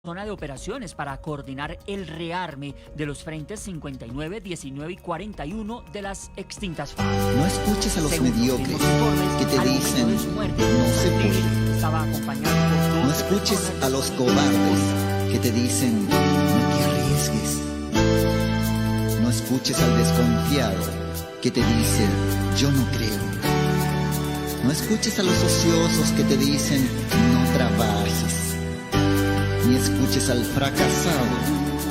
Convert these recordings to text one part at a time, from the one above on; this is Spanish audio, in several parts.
zona de operaciones para coordinar el rearme de los frentes 59, 19 y 41 de las extintas FARC. No escuches a los Según mediocres informes, que te al momento dicen de su muerte, no se Santrich puede. estaba acompañado por No 12 escuches personas a los de cobardes que te dicen no te arriesgues. No escuches al desconfiado que te dice yo no creo. No escuches a los ociosos que te dicen no trabajes. Ni escuches al fracasado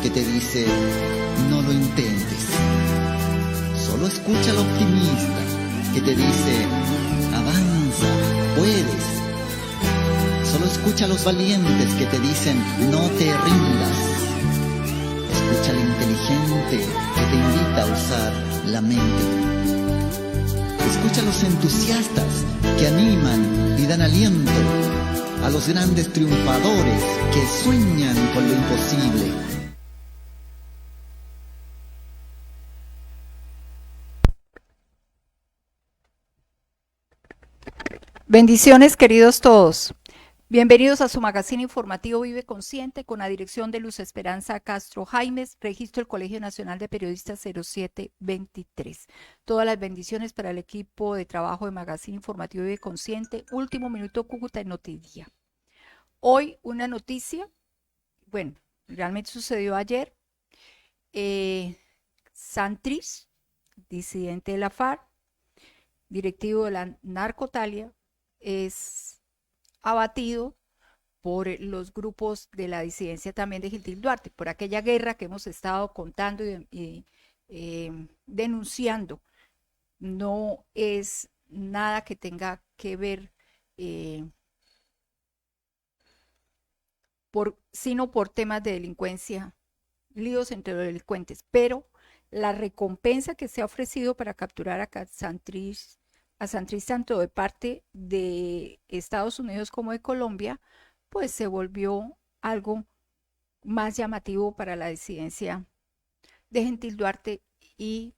que te dice no lo intentes. Solo escucha al optimista que te dice avanza, puedes. Solo escucha a los valientes que te dicen no te rindas. Escucha al inteligente que te invita a usar la mente. Escucha a los entusiastas que animan y dan aliento. A los grandes triunfadores que sueñan con lo imposible. Bendiciones, queridos todos. Bienvenidos a su magazine informativo Vive Consciente con la dirección de Luz Esperanza Castro Jaimes, registro del Colegio Nacional de Periodistas 0723. Todas las bendiciones para el equipo de trabajo de magazine informativo Vive Consciente, Último Minuto Cúcuta y Notidía. Hoy una noticia, bueno, realmente sucedió ayer. Santrich, disidente de la FARC, directivo de la Narcotalia, es abatido por los grupos de la disidencia también de Gentil Duarte, por aquella guerra que hemos estado contando y denunciando. No es nada que tenga que ver sino por temas de delincuencia, líos entre los delincuentes, pero la recompensa que se ha ofrecido para capturar a Santrich tanto de parte de Estados Unidos como de Colombia, pues se volvió algo más llamativo para la disidencia de Gentil Duarte y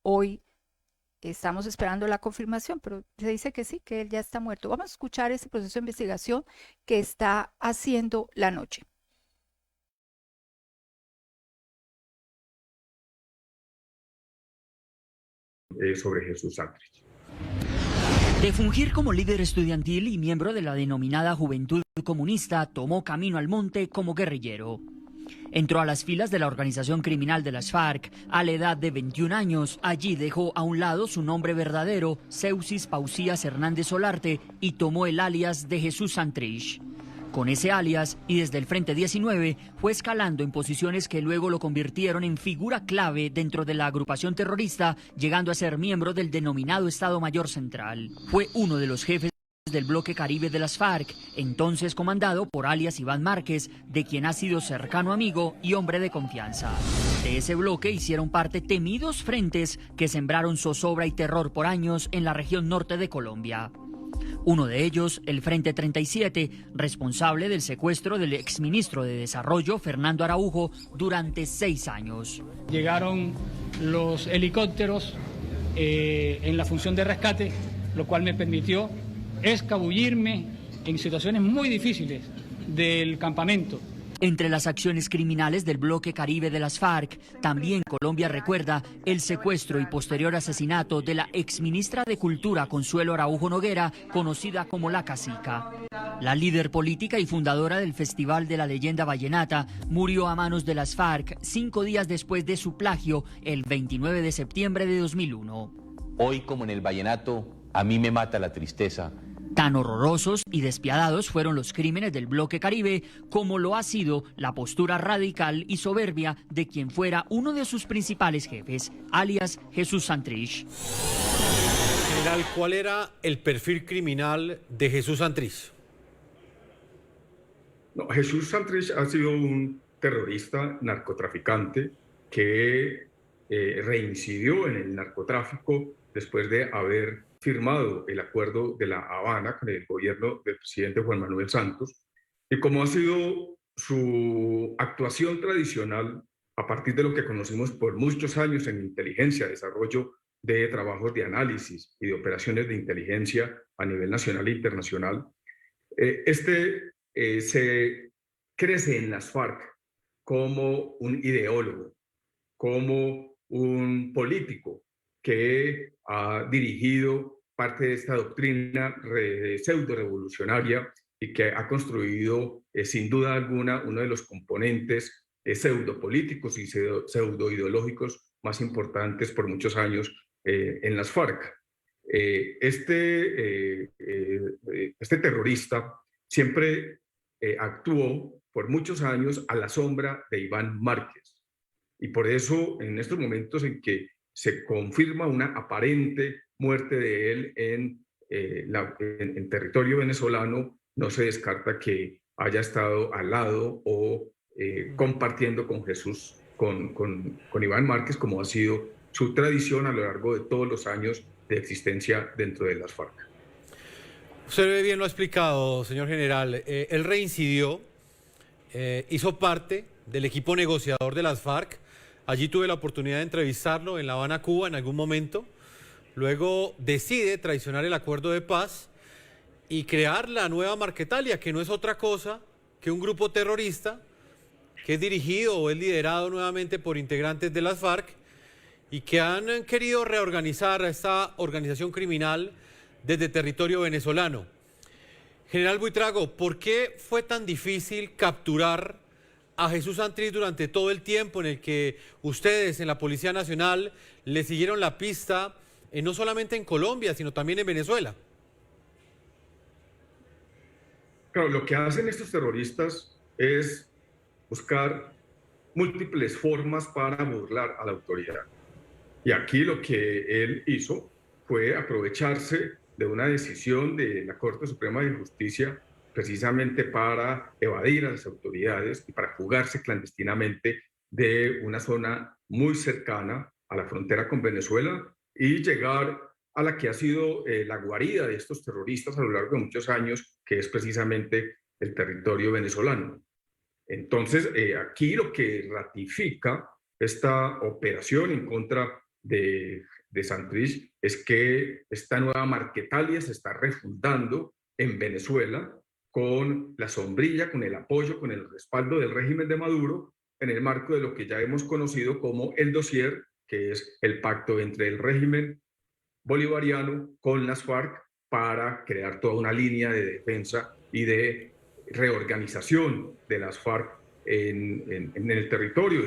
hoy estamos esperando la confirmación, pero se dice que sí, que él ya está muerto. Vamos a escuchar ese proceso de investigación que está haciendo La Noche. Sobre Jesús Santrich. De fungir como líder estudiantil y miembro de la denominada Juventud Comunista, tomó camino al monte como guerrillero. Entró a las filas de la organización criminal de las FARC a la edad de 21 años. Allí dejó a un lado su nombre verdadero, Seusis Pausías Hernández Solarte, y tomó el alias de Jesús Santrich. Con ese alias y desde el Frente 19 fue escalando en posiciones que luego lo convirtieron en figura clave dentro de la agrupación terrorista, llegando a ser miembro del denominado Estado Mayor Central. Fue uno de los jefes del bloque Caribe de las FARC, entonces comandado por alias Iván Márquez, de quien ha sido cercano amigo y hombre de confianza. De ese bloque hicieron parte temidos frentes que sembraron zozobra y terror por años en la región norte de Colombia. Uno de ellos, el Frente 37, responsable del secuestro del exministro de Desarrollo, Fernando Araujo, durante 6 años. Llegaron los helicópteros en la función de rescate, lo cual me permitió escabullirme en situaciones muy difíciles del campamento. Entre las acciones criminales del bloque Caribe de las FARC, también Colombia recuerda el secuestro y posterior asesinato de la exministra de Cultura Consuelo Araujo Noguera, conocida como La Cacica. La líder política y fundadora del Festival de la Leyenda Vallenata murió a manos de las FARC 5 días después de su plagio, el 29 de septiembre de 2001. Hoy, como en el vallenato, a mí me mata la tristeza. Tan horrorosos y despiadados fueron los crímenes del bloque Caribe como lo ha sido la postura radical y soberbia de quien fuera uno de sus principales jefes, alias Jesús Santrich. General, ¿cuál era el perfil criminal de Jesús Santrich? No, Jesús Santrich ha sido un terrorista narcotraficante que reincidió en el narcotráfico después de haber firmado el acuerdo de La Habana con el gobierno del presidente Juan Manuel Santos, y como ha sido su actuación tradicional a partir de lo que conocimos por muchos años en inteligencia, desarrollo de trabajos de análisis y de operaciones de inteligencia a nivel nacional e internacional, se crece en las FARC como un ideólogo, como un político que ha dirigido parte de esta doctrina pseudo-revolucionaria y que ha construido, sin duda alguna, uno de los componentes pseudo-políticos y pseudo-ideológicos más importantes por muchos años en las FARC. Este terrorista siempre actuó por muchos años a la sombra de Iván Márquez. Y por eso, en estos momentos en que se confirma una aparente muerte de él en territorio venezolano, no se descarta que haya estado al lado o compartiendo con Jesús, con Iván Márquez, como ha sido su tradición a lo largo de todos los años de existencia dentro de las FARC. Usted bien lo ha explicado, señor general. Él reincidió, hizo parte del equipo negociador de las FARC. Allí tuve la oportunidad de entrevistarlo en La Habana, Cuba, en algún momento. Luego decide traicionar el acuerdo de paz y crear la nueva Marquetalia, que no es otra cosa que un grupo terrorista que es dirigido o es liderado nuevamente por integrantes de las FARC y que han querido reorganizar a esta organización criminal desde territorio venezolano. General Buitrago, ¿por qué fue tan difícil capturar a Jesús Santrich durante todo el tiempo en el que ustedes en la Policía Nacional le siguieron la pista, no solamente en Colombia, sino también en Venezuela? Claro, lo que hacen estos terroristas es buscar múltiples formas para burlar a la autoridad. Y aquí lo que él hizo fue aprovecharse de una decisión de la Corte Suprema de Justicia precisamente para evadir a las autoridades y para fugarse clandestinamente de una zona muy cercana a la frontera con Venezuela y llegar a la que ha sido la guarida de estos terroristas a lo largo de muchos años, que es precisamente el territorio venezolano. Entonces, aquí lo que ratifica esta operación en contra de Santrich es que esta nueva Marquetalia se está refundando en Venezuela con la sombrilla, con el apoyo, con el respaldo del régimen de Maduro, en el marco de lo que ya hemos conocido como el dossier, que es el pacto entre el régimen bolivariano con las FARC para crear toda una línea de defensa y de reorganización de las FARC en el territorio,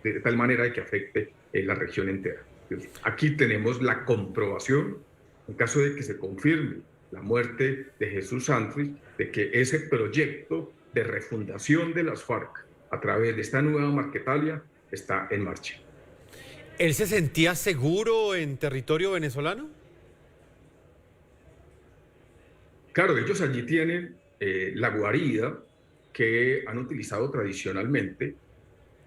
de tal manera que afecte la región entera. Aquí tenemos la comprobación, en caso de que se confirme la muerte de Jesús Santrich, de que ese proyecto de refundación de las FARC a través de esta nueva Marquetalia está en marcha. ¿Él se sentía seguro en territorio venezolano? Claro, ellos allí tienen la guarida que han utilizado tradicionalmente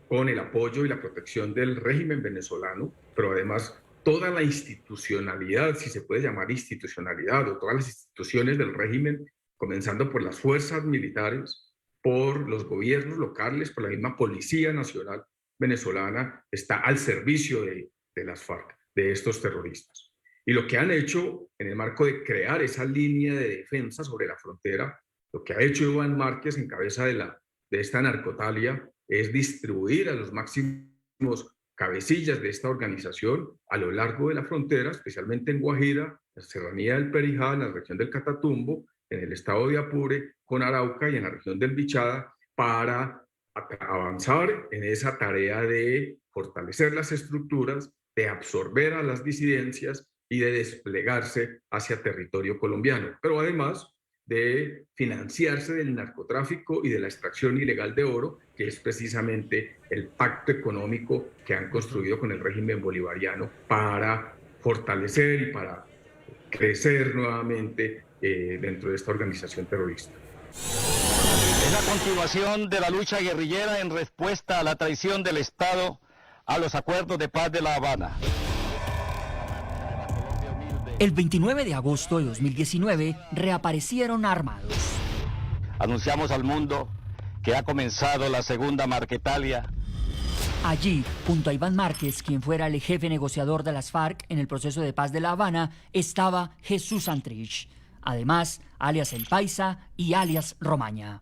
con el apoyo y la protección del régimen venezolano, pero además toda la institucionalidad, si se puede llamar institucionalidad, o todas las instituciones del régimen, comenzando por las fuerzas militares, por los gobiernos locales, por la misma Policía Nacional venezolana, está al servicio de las FARC, de estos terroristas. Y lo que han hecho en el marco de crear esa línea de defensa sobre la frontera, lo que ha hecho Iván Márquez en cabeza de esta narcotalia es distribuir a los máximos cabecillas de esta organización a lo largo de la frontera, especialmente en Guajira, la serranía del Perijá, en la región del Catatumbo, en el estado de Apure, con Arauca y en la región del Bichada, para avanzar en esa tarea de fortalecer las estructuras, de absorber a las disidencias y de desplegarse hacia territorio colombiano, pero además de financiarse del narcotráfico y de la extracción ilegal de oro, que es precisamente el pacto económico que han construido con el régimen bolivariano para fortalecer y para crecer nuevamente dentro de esta organización terrorista. Es la continuación de la lucha guerrillera en respuesta a la traición del Estado a los acuerdos de paz de La Habana. El 29 de agosto de 2019 reaparecieron armados. Anunciamos al mundo que ha comenzado la segunda Marquetalia. Allí, junto a Iván Márquez, quien fuera el jefe negociador de las FARC en el proceso de paz de La Habana, estaba Jesús Santrich. Además, alias El Paisa y alias Romaña.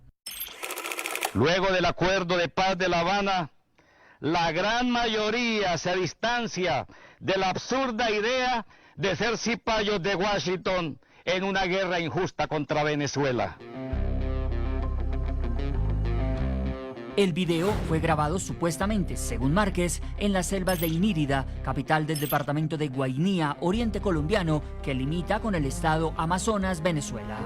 Luego del acuerdo de paz de La Habana, la gran mayoría se distancia de la absurda idea de ser cipayos de Washington en una guerra injusta contra Venezuela. El video fue grabado supuestamente, según Márquez, en las selvas de Inírida, capital del departamento de Guainía, oriente colombiano, que limita con el estado Amazonas, Venezuela.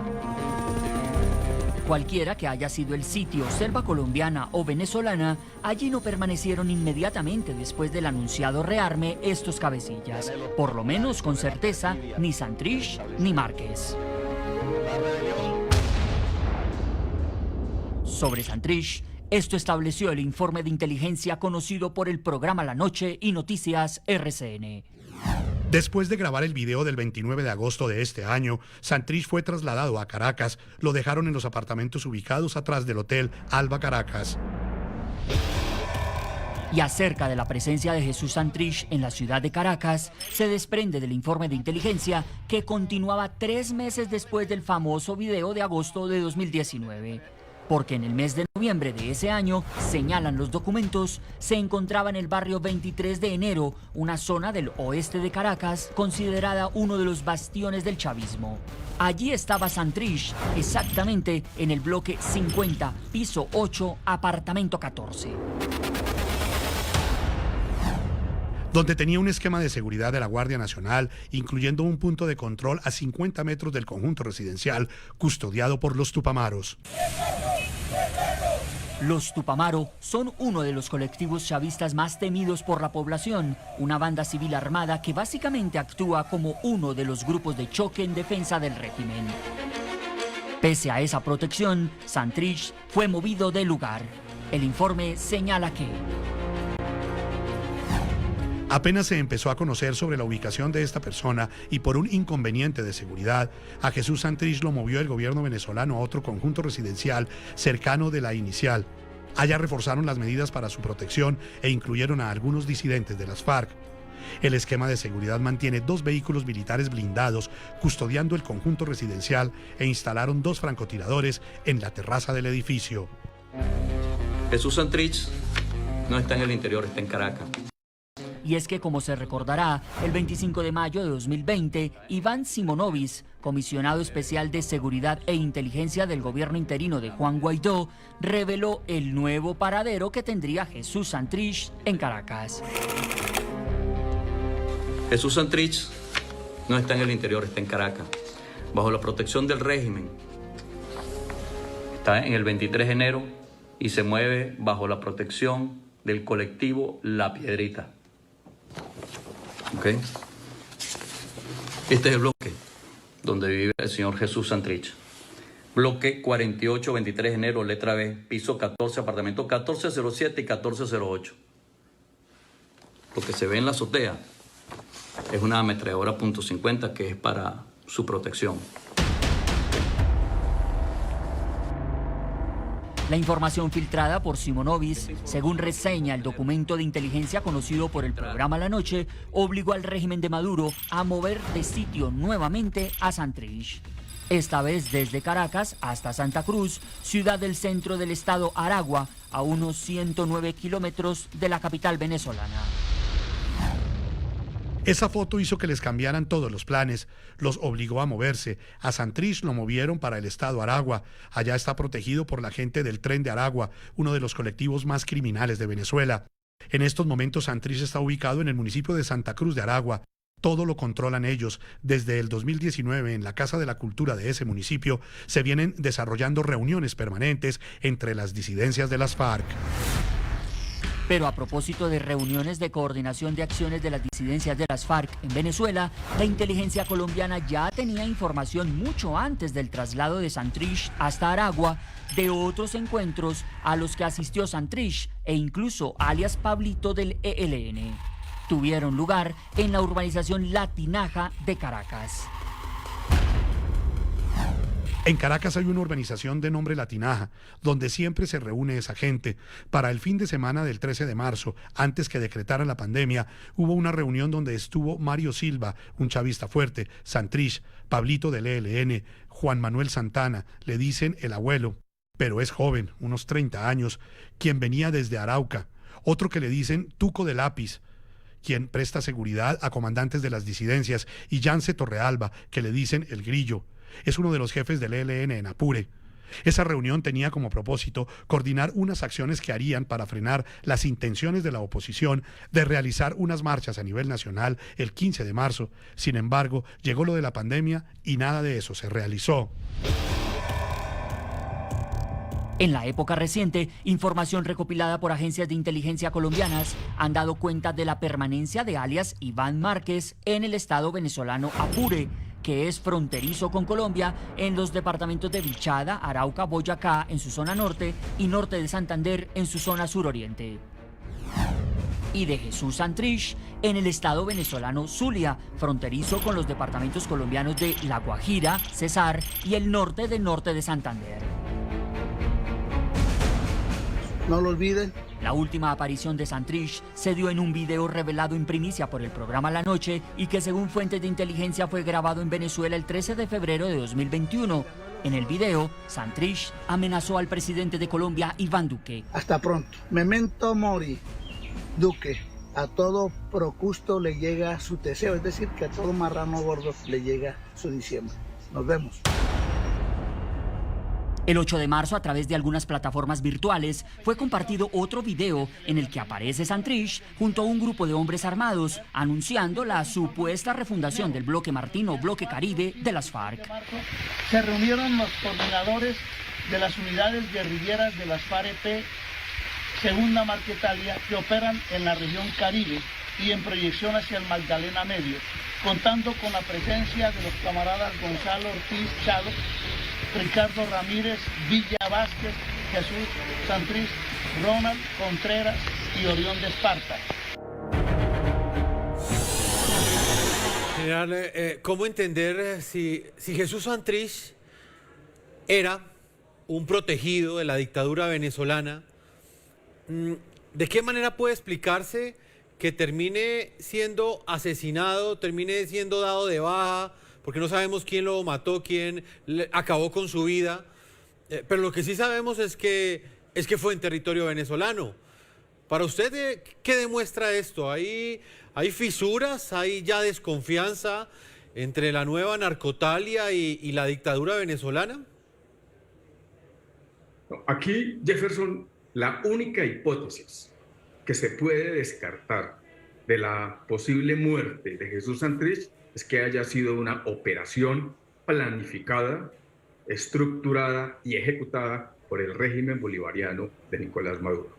Cualquiera que haya sido el sitio, selva colombiana o venezolana, allí no permanecieron inmediatamente después del anunciado rearme estos cabecillas. Por lo menos con certeza, ni Santrich ni Márquez. Sobre Santrich, esto estableció el informe de inteligencia conocido por el programa La Noche y Noticias RCN. Después de grabar el video del 29 de agosto de este año, Santrich fue trasladado a Caracas. Lo dejaron en los apartamentos ubicados atrás del hotel Alba Caracas. Y acerca de la presencia de Jesús Santrich en la ciudad de Caracas, se desprende del informe de inteligencia que continuaba 3 meses después del famoso video de agosto de 2019. Porque en el mes de noviembre de ese año, señalan los documentos, se encontraba en el barrio 23 de enero, una zona del oeste de Caracas, considerada uno de los bastiones del chavismo. Allí estaba Santrich, exactamente en el bloque 50, piso 8, apartamento 14. Donde tenía un esquema de seguridad de la Guardia Nacional, incluyendo un punto de control a 50 metros del conjunto residencial, custodiado por los Tupamaros. Los Tupamaro son uno de los colectivos chavistas más temidos por la población, una banda civil armada que básicamente actúa como uno de los grupos de choque en defensa del régimen. Pese a esa protección, Santrich fue movido del lugar. El informe señala que apenas se empezó a conocer sobre la ubicación de esta persona y por un inconveniente de seguridad, a Jesús Santrich lo movió el gobierno venezolano a otro conjunto residencial cercano de la inicial. Allá reforzaron las medidas para su protección e incluyeron a algunos disidentes de las FARC. El esquema de seguridad mantiene 2 vehículos militares blindados custodiando el conjunto residencial e instalaron 2 francotiradores en la terraza del edificio. Jesús Santrich no está en el interior, está en Caracas. Y es que, como se recordará, el 25 de mayo de 2020, Iván Simonovic, comisionado especial de Seguridad e Inteligencia del gobierno interino de Juan Guaidó, reveló el nuevo paradero que tendría Jesús Santrich en Caracas. Jesús Santrich no está en el interior, está en Caracas, bajo la protección del régimen. Está en el 23 de enero y se mueve bajo la protección del colectivo La Piedrita. Okay. Este es el bloque donde vive el señor Jesús Santrich. Bloque 48, 23 de enero, letra B, piso 14, apartamento 1407 y 1408. Lo que se ve en la azotea es una ametralladora .50 que es para su protección. La información filtrada por Simonovic, según reseña el documento de inteligencia conocido por el programa La Noche, obligó al régimen de Maduro a mover de sitio nuevamente a Santrich. Esta vez desde Caracas hasta Santa Cruz, ciudad del centro del estado Aragua, a unos 109 kilómetros de la capital venezolana. Esa foto hizo que les cambiaran todos los planes, los obligó a moverse. A Santrich lo movieron para el estado Aragua. Allá está protegido por la gente del Tren de Aragua, uno de los colectivos más criminales de Venezuela. En estos momentos Santrich está ubicado en el municipio de Santa Cruz de Aragua. Todo lo controlan ellos. Desde el 2019, en la Casa de la Cultura de ese municipio, se vienen desarrollando reuniones permanentes entre las disidencias de las FARC. Pero a propósito de reuniones de coordinación de acciones de las disidencias de las FARC en Venezuela, la inteligencia colombiana ya tenía información mucho antes del traslado de Santrich hasta Aragua de otros encuentros a los que asistió Santrich e incluso alias Pablito del ELN. Tuvieron lugar en la urbanización La Tinaja de Caracas. En Caracas hay una urbanización de nombre La Tinaja, donde siempre se reúne esa gente. Para el fin de semana del 13 de marzo, antes que decretara la pandemia, hubo una reunión donde estuvo Mario Silva, un chavista fuerte, Santrich, Pablito del ELN, Juan Manuel Santana, le dicen el abuelo. pero es joven, unos 30 años, quien venía desde Arauca. Otro que le dicen Tuco de Lápiz, quien presta seguridad a comandantes de las disidencias, y Yance Torrealba, que le dicen El Grillo. Es uno de los jefes del ELN en Apure. Esa reunión tenía como propósito coordinar unas acciones que harían para frenar las intenciones de la oposición de realizar unas marchas a nivel nacional el 15 de marzo. Sin embargo, llegó lo de la pandemia y nada de eso se realizó. En la época reciente, información recopilada por agencias de inteligencia colombianas han dado cuenta de la permanencia de alias Iván Márquez en el estado venezolano Apure, que es fronterizo con Colombia, en los departamentos de Vichada, Arauca, Boyacá en su zona norte y norte de Santander en su zona suroriente. Y de Jesús Santrich en el estado venezolano Zulia, fronterizo con los departamentos colombianos de La Guajira, Cesar y el norte de Santander. No lo olviden. La última aparición de Santrich se dio en un video revelado en primicia por el programa La Noche y que según fuentes de inteligencia fue grabado en Venezuela el 13 de febrero de 2021. En el video, Santrich amenazó al presidente de Colombia, Iván Duque. Hasta pronto. Memento mori, Duque. A todo procusto le llega su deseo, es decir, que a todo marrano gordo le llega su diciembre. Nos vemos. El 8 de marzo, a través de algunas plataformas virtuales, fue compartido otro video en el que aparece Santrich junto a un grupo de hombres armados anunciando la supuesta refundación del Bloque Martín o Bloque Caribe de las FARC. Se reunieron los coordinadores de las unidades guerrilleras de las FARC-EP, Segunda Marquetalia, que operan en la región Caribe y en proyección hacia el Magdalena Medio, contando con la presencia de los camaradas Gonzalo Ortiz Chalo, Ricardo Ramírez, Villa Vázquez, Jesús Santrich, Ronald Contreras y Orión de Esparta. General, ¿cómo entender si Jesús Santrich era un protegido de la dictadura venezolana? ¿De qué manera puede explicarse que termine siendo asesinado, termine siendo dado de baja? Porque no sabemos quién lo mató, quién acabó con su vida. Pero lo que sí sabemos es que fue en territorio venezolano. Para usted, ¿qué demuestra esto? ¿Hay fisuras, hay ya desconfianza entre la nueva narcotalia y la dictadura venezolana? Aquí, Jefferson, la única hipótesis que se puede descartar de la posible muerte de Jesús Santrich es que haya sido una operación planificada, estructurada y ejecutada por el régimen bolivariano de Nicolás Maduro.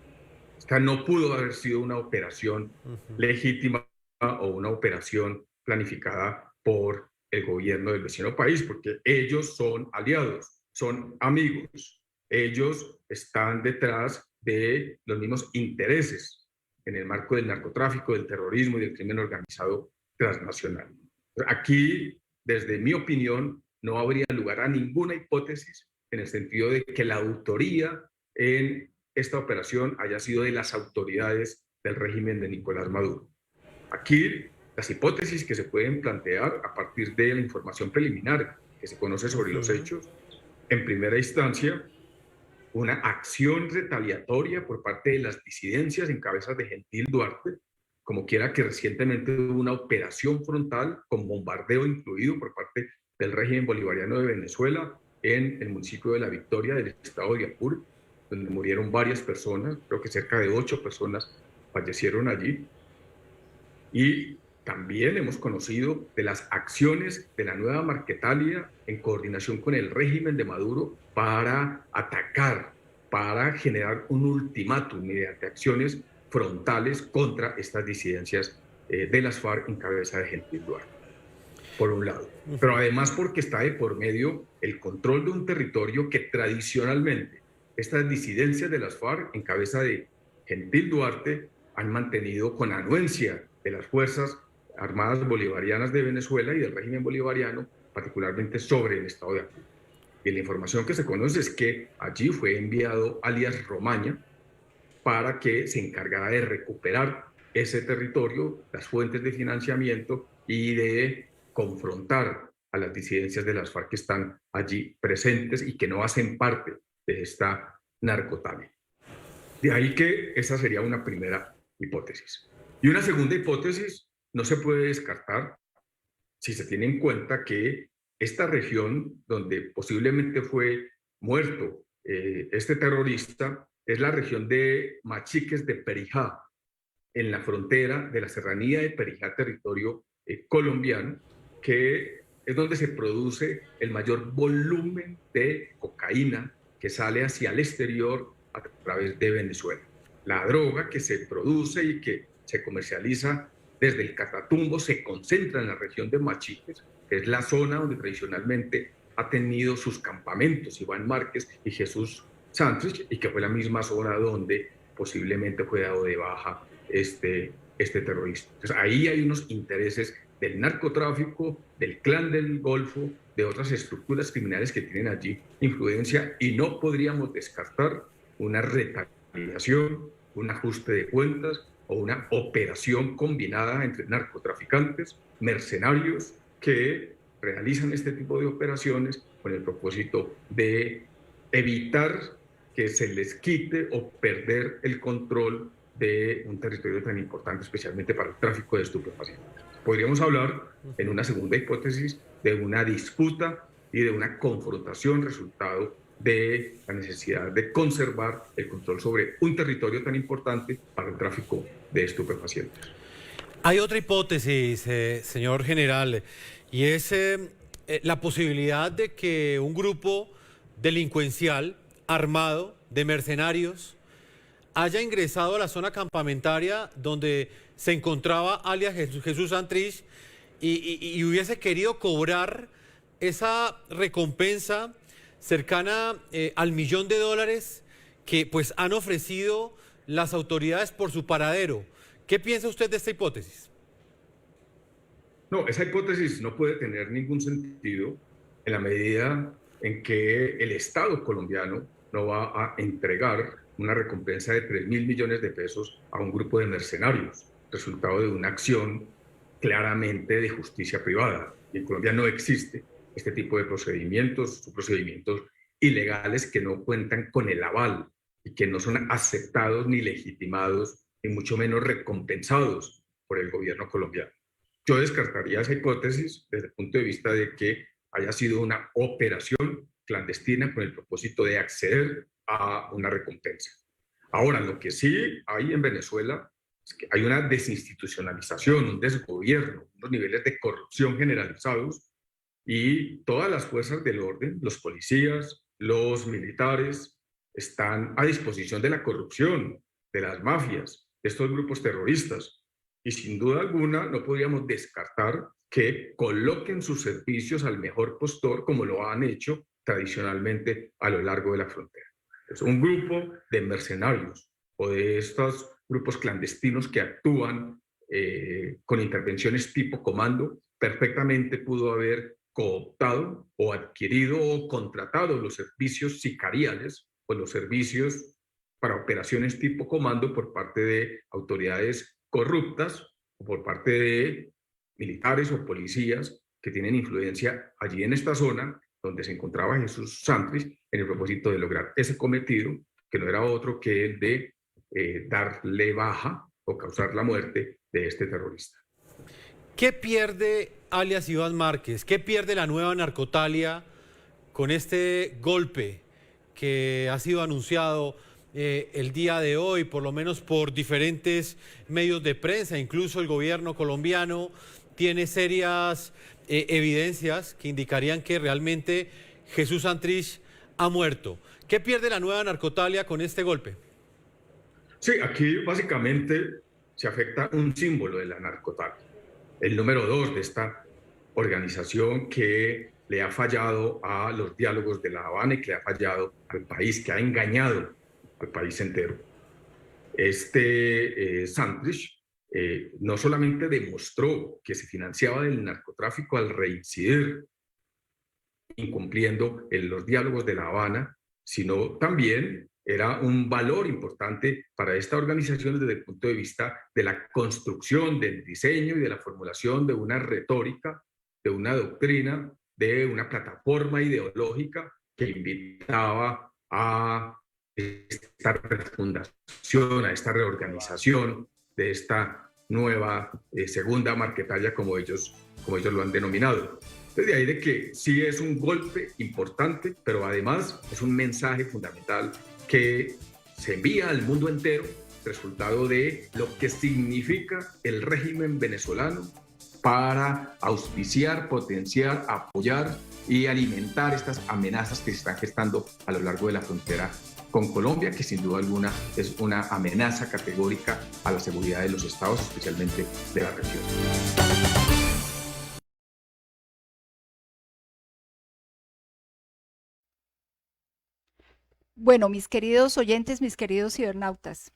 Esta no pudo haber sido una operación legítima o una operación planificada por el gobierno del vecino país, porque ellos son aliados, son amigos. Ellos están detrás de los mismos intereses en el marco del narcotráfico, del terrorismo y del crimen organizado transnacional. Aquí, desde mi opinión, no habría lugar a ninguna hipótesis en el sentido de que la autoría en esta operación haya sido de las autoridades del régimen de Nicolás Maduro. Aquí, las hipótesis que se pueden plantear a partir de la información preliminar que se conoce sobre los hechos, en primera instancia, una acción retaliatoria por parte de las disidencias en cabeza de Gentil Duarte, como quiera que recientemente hubo una operación frontal con bombardeo incluido por parte del régimen bolivariano de Venezuela en el municipio de La Victoria del estado de Apure, donde murieron varias personas, creo que cerca de 8 personas fallecieron allí. Y también hemos conocido de las acciones de la nueva Marquetalia en coordinación con el régimen de Maduro para atacar, para generar un ultimátum mediante acciones frontales contra estas disidencias de las FARC en cabeza de Gentil Duarte, por un lado. Pero además porque está de por medio el control de un territorio que tradicionalmente estas disidencias de las FARC en cabeza de Gentil Duarte han mantenido con anuencia de las Fuerzas Armadas Bolivarianas de Venezuela y del régimen bolivariano, particularmente sobre el estado de Apure. Y la información que se conoce es que allí fue enviado alias Romaña para que se encargara de recuperar ese territorio, las fuentes de financiamiento y de confrontar a las disidencias de las FARC que están allí presentes y que no hacen parte de esta narcotalia. De ahí que esa sería una primera hipótesis. Y una segunda hipótesis no se puede descartar si se tiene en cuenta que esta región donde posiblemente fue muerto este terrorista es la región de Machiques de Perijá, en la frontera de la serranía de Perijá, territorio colombiano, que es donde se produce el mayor volumen de cocaína que sale hacia el exterior a través de Venezuela. La droga que se produce y que se comercializa desde el Catatumbo se concentra en la región de Machiques, que es la zona donde tradicionalmente ha tenido sus campamentos Iván Márquez y Jesús Santrich, y que fue la misma zona donde posiblemente fue dado de baja este terrorista. Entonces, ahí hay unos intereses del narcotráfico, del clan del Golfo, de otras estructuras criminales que tienen allí influencia, y no podríamos descartar una retaliación, un ajuste de cuentas o una operación combinada entre narcotraficantes, mercenarios que realizan este tipo de operaciones con el propósito de evitar que se les quite o perder el control de un territorio tan importante, especialmente para el tráfico de estupefacientes. Podríamos hablar, en una segunda hipótesis, de una disputa y de una confrontación resultado de la necesidad de conservar el control sobre un territorio tan importante para el tráfico de estupefacientes. Hay otra hipótesis, señor general, y es la posibilidad de que un grupo delincuencial armado de mercenarios haya ingresado a la zona campamentaria donde se encontraba alias Jesús Santrich y hubiese querido cobrar esa recompensa cercana al $1.000.000 que pues han ofrecido las autoridades por su paradero. ¿Qué piensa usted de esta hipótesis? No, esa hipótesis no puede tener ningún sentido en la medida en que el Estado colombiano no va a entregar una recompensa de 3.000 millones de pesos a un grupo de mercenarios, resultado de una acción claramente de justicia privada. Y en Colombia no existe este tipo de procedimientos, son procedimientos ilegales que no cuentan con el aval y que no son aceptados ni legitimados, ni mucho menos recompensados por el gobierno colombiano. Yo descartaría esa hipótesis desde el punto de vista de que haya sido una operación clandestina con el propósito de acceder a una recompensa. Ahora, lo que sí hay en Venezuela es que hay una desinstitucionalización, un desgobierno, unos niveles de corrupción generalizados, y todas las fuerzas del orden, los policías, los militares, están a disposición de la corrupción, de las mafias, de estos grupos terroristas. Y sin duda alguna no podríamos descartar que coloquen sus servicios al mejor postor, como lo han hecho tradicionalmente a lo largo de la frontera. Es un grupo de mercenarios o de estos grupos clandestinos que actúan con intervenciones tipo comando, perfectamente pudo haber cooptado o adquirido o contratado los servicios sicariales o los servicios para operaciones tipo comando por parte de autoridades corruptas o por parte de militares o policías que tienen influencia allí en esta zona donde se encontraba Jesús Santrich, en el propósito de lograr ese cometido, que no era otro que el de darle baja o causar la muerte de este terrorista. ¿Qué pierde alias Iván Márquez? ¿Qué pierde la nueva narcotalia con este golpe que ha sido anunciado el día de hoy, por lo menos por diferentes medios de prensa? Incluso el gobierno colombiano tiene serias evidencias que indicarían que realmente Jesús Santrich ha muerto. ¿Qué pierde la nueva narcotalia con este golpe? Sí, aquí básicamente se afecta un símbolo de la narcotalia, el número 2 de esta organización que le ha fallado a los diálogos de La Habana y que le ha fallado al país, que ha engañado al país entero. Santrich no solamente demostró que se financiaba del narcotráfico al reincidir, incumpliendo los diálogos de La Habana, sino también era un valor importante para esta organización desde el punto de vista de la construcción, del diseño y de la formulación de una retórica, de una doctrina, de una plataforma ideológica que invitaba a esta refundación, a esta reorganización de esta nueva segunda Marquetalia, como ellos lo han denominado. Entonces, de ahí de que sí es un golpe importante, pero además es un mensaje fundamental que se envía al mundo entero, resultado de lo que significa el régimen venezolano para auspiciar, potenciar, apoyar y alimentar estas amenazas que se están gestando a lo largo de la frontera con Colombia, que sin duda alguna es una amenaza categórica a la seguridad de los estados, especialmente de la región. Bueno, mis queridos oyentes, mis queridos cibernautas,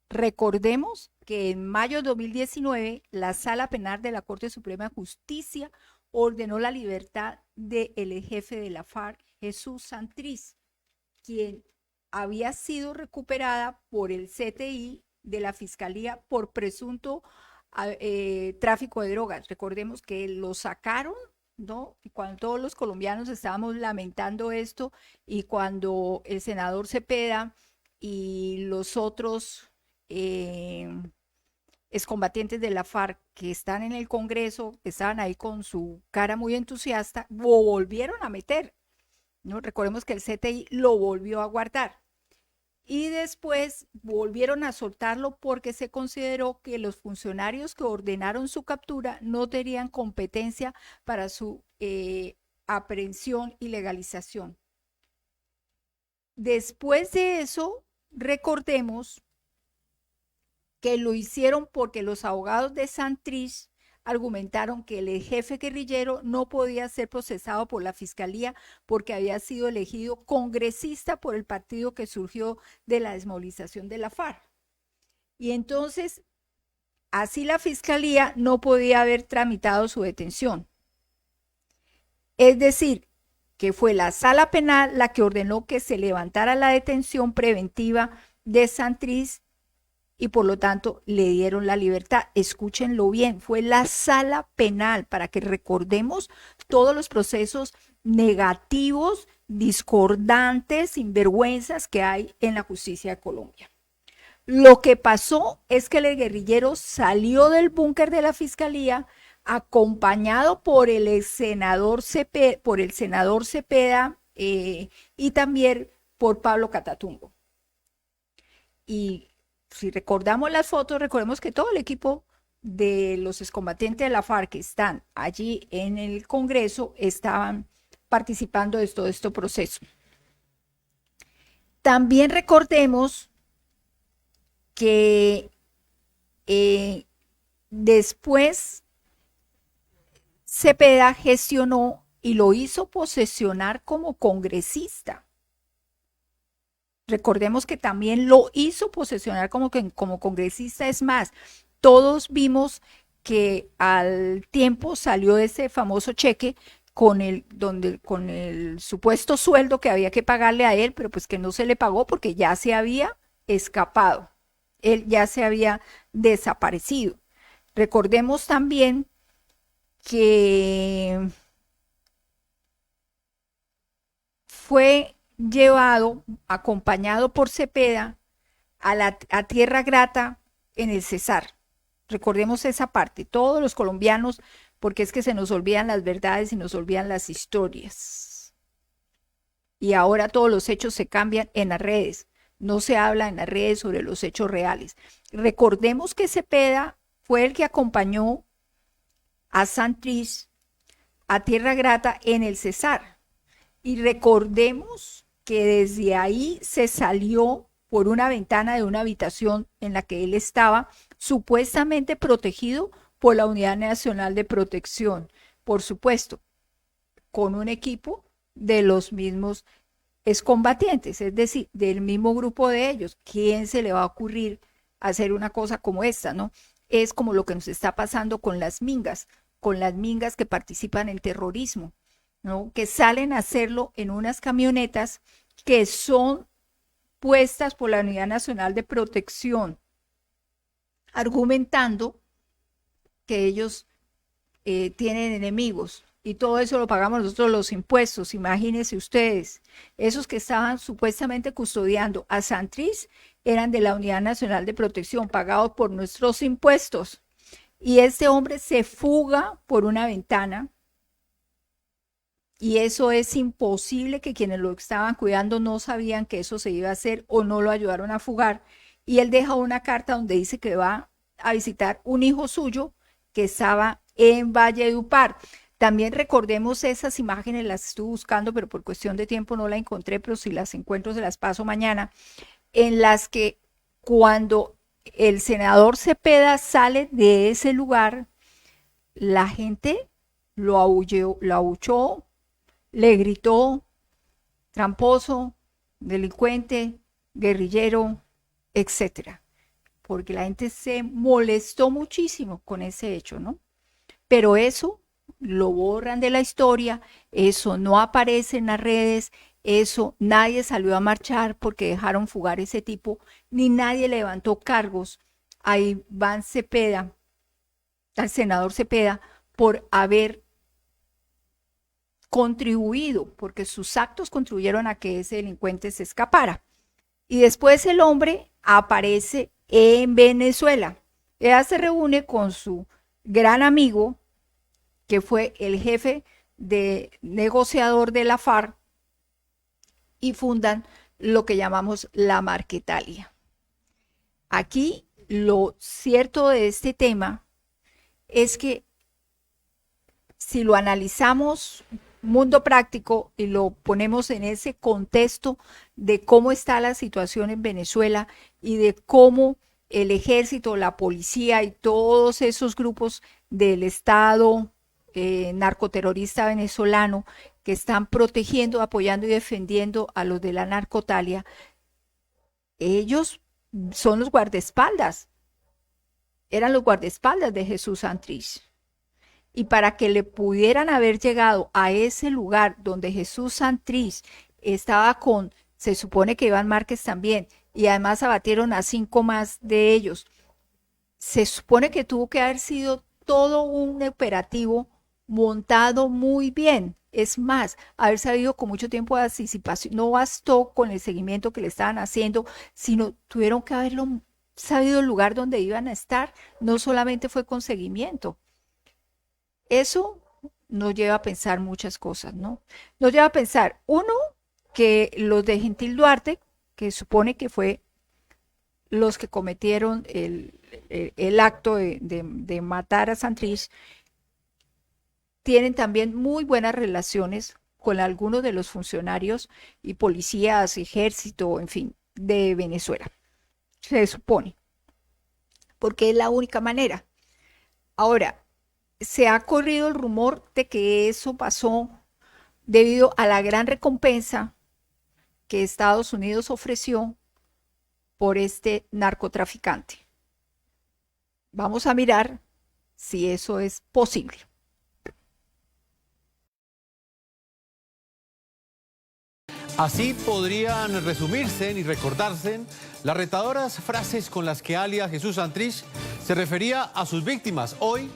recordemos que en mayo de 2019 la Sala Penal de la Corte Suprema de Justicia ordenó la libertad del jefe de la FARC, Jesús Santrich, quien había sido recuperada por el CTI de la Fiscalía por presunto tráfico de drogas. Recordemos que lo sacaron, ¿no? Y cuando todos los colombianos estábamos lamentando esto, y cuando el senador Cepeda y los otros excombatientes de la FARC que están en el Congreso, estaban ahí con su cara muy entusiasta, lo volvieron a meter, ¿no? Recordemos que el CTI lo volvió a guardar. Y después volvieron a soltarlo porque se consideró que los funcionarios que ordenaron su captura no tenían competencia para su aprehensión y legalización. Después de eso, recordemos que lo hicieron porque los abogados de Santrich argumentaron que el jefe guerrillero no podía ser procesado por la fiscalía porque había sido elegido congresista por el partido que surgió de la desmovilización de la FARC. Y entonces, así la fiscalía no podía haber tramitado su detención. Es decir, que fue la Sala Penal la que ordenó que se levantara la detención preventiva de Santrich y por lo tanto le dieron la libertad. Escúchenlo bien, fue la Sala Penal, para que recordemos todos los procesos negativos, discordantes, sinvergüenzas que hay en la justicia de Colombia. Lo que pasó es que el guerrillero salió del búnker de la fiscalía acompañado por el senador Cepeda, y también por Pablo Catatumbo. Y si recordamos las fotos, recordemos que todo el equipo de los excombatientes de la FARC que están allí en el Congreso estaban participando de todo este proceso. También recordemos que después Cepeda gestionó y lo hizo posesionar como congresista. Recordemos que también lo hizo posesionar como congresista. Es más, todos vimos que al tiempo salió ese famoso cheque con el supuesto sueldo que había que pagarle a él, pero pues que no se le pagó porque ya se había escapado. Él ya se había desaparecido. Recordemos también que fue llevado, acompañado por Cepeda, a Tierra Grata en el Cesar. Recordemos esa parte, todos los colombianos, porque es que se nos olvidan las verdades y nos olvidan las historias. Y ahora todos los hechos se cambian en las redes, no se habla en las redes sobre los hechos reales. Recordemos que Cepeda fue el que acompañó a Santrich a Tierra Grata en el Cesar. Y recordemos que desde ahí se salió por una ventana de una habitación en la que él estaba supuestamente protegido por la Unidad Nacional de Protección, por supuesto, con un equipo de los mismos excombatientes, es decir, del mismo grupo de ellos. ¿Quién se le va a ocurrir hacer una cosa como esta, no? Es como lo que nos está pasando con las mingas que participan en terrorismo, ¿no? Que salen a hacerlo en unas camionetas que son puestas por la Unidad Nacional de Protección, argumentando que ellos tienen enemigos y todo eso lo pagamos nosotros los impuestos, imagínense ustedes. Esos que estaban supuestamente custodiando a Santrich eran de la Unidad Nacional de Protección, pagados por nuestros impuestos. Y este hombre se fuga por una ventana, y eso es imposible, que quienes lo estaban cuidando no sabían que eso se iba a hacer o no lo ayudaron a fugar. Y él deja una carta donde dice que va a visitar un hijo suyo que estaba en Valledupar. También recordemos esas imágenes, las estuve buscando, pero por cuestión de tiempo no las encontré, pero si las encuentro se las paso mañana, en las que cuando el senador Cepeda sale de ese lugar, la gente lo abuchó, le gritó tramposo, delincuente, guerrillero, etcétera, porque la gente se molestó muchísimo con ese hecho, ¿no? Pero eso lo borran de la historia, eso no aparece en las redes, eso nadie salió a marchar porque dejaron fugar ese tipo, ni nadie levantó cargos a Iván Cepeda, al senador Cepeda, por haber contribuido, porque sus actos contribuyeron a que ese delincuente se escapara. Y después el hombre aparece en Venezuela. Ella se reúne con su gran amigo, que fue el jefe de negociador de la FARC, y fundan lo que llamamos la Marquetalia. Aquí lo cierto de este tema es que si lo analizamos mundo práctico y lo ponemos en ese contexto de cómo está la situación en Venezuela y de cómo el ejército, la policía y todos esos grupos del Estado narcoterrorista venezolano que están protegiendo, apoyando y defendiendo a los de la narcotalia, ellos son los guardaespaldas, eran los guardaespaldas de Jesús Santrich. Y para que le pudieran haber llegado a ese lugar donde Jesús Santrich estaba con, se supone que Iván Márquez también, y además abatieron a 5 más de ellos, se supone que tuvo que haber sido todo un operativo montado muy bien. Es más, haber sabido con mucho tiempo de anticipación. No bastó con el seguimiento que le estaban haciendo, sino tuvieron que haberlo sabido el lugar donde iban a estar. No solamente fue con seguimiento. Eso nos lleva a pensar muchas cosas, ¿no? Nos lleva a pensar, uno, que los de Gentil Duarte, que supone que fue los que cometieron el acto de matar a Santrich, tienen también muy buenas relaciones con algunos de los funcionarios y policías, ejército, en fin, de Venezuela. Se supone, porque es la única manera. Ahora, se ha corrido el rumor de que eso pasó debido a la gran recompensa que Estados Unidos ofreció por este narcotraficante. Vamos a mirar si eso es posible. Así podrían resumirse y recordarse las retadoras frases con las que alias Jesús Santrich se refería a sus víctimas. Hoy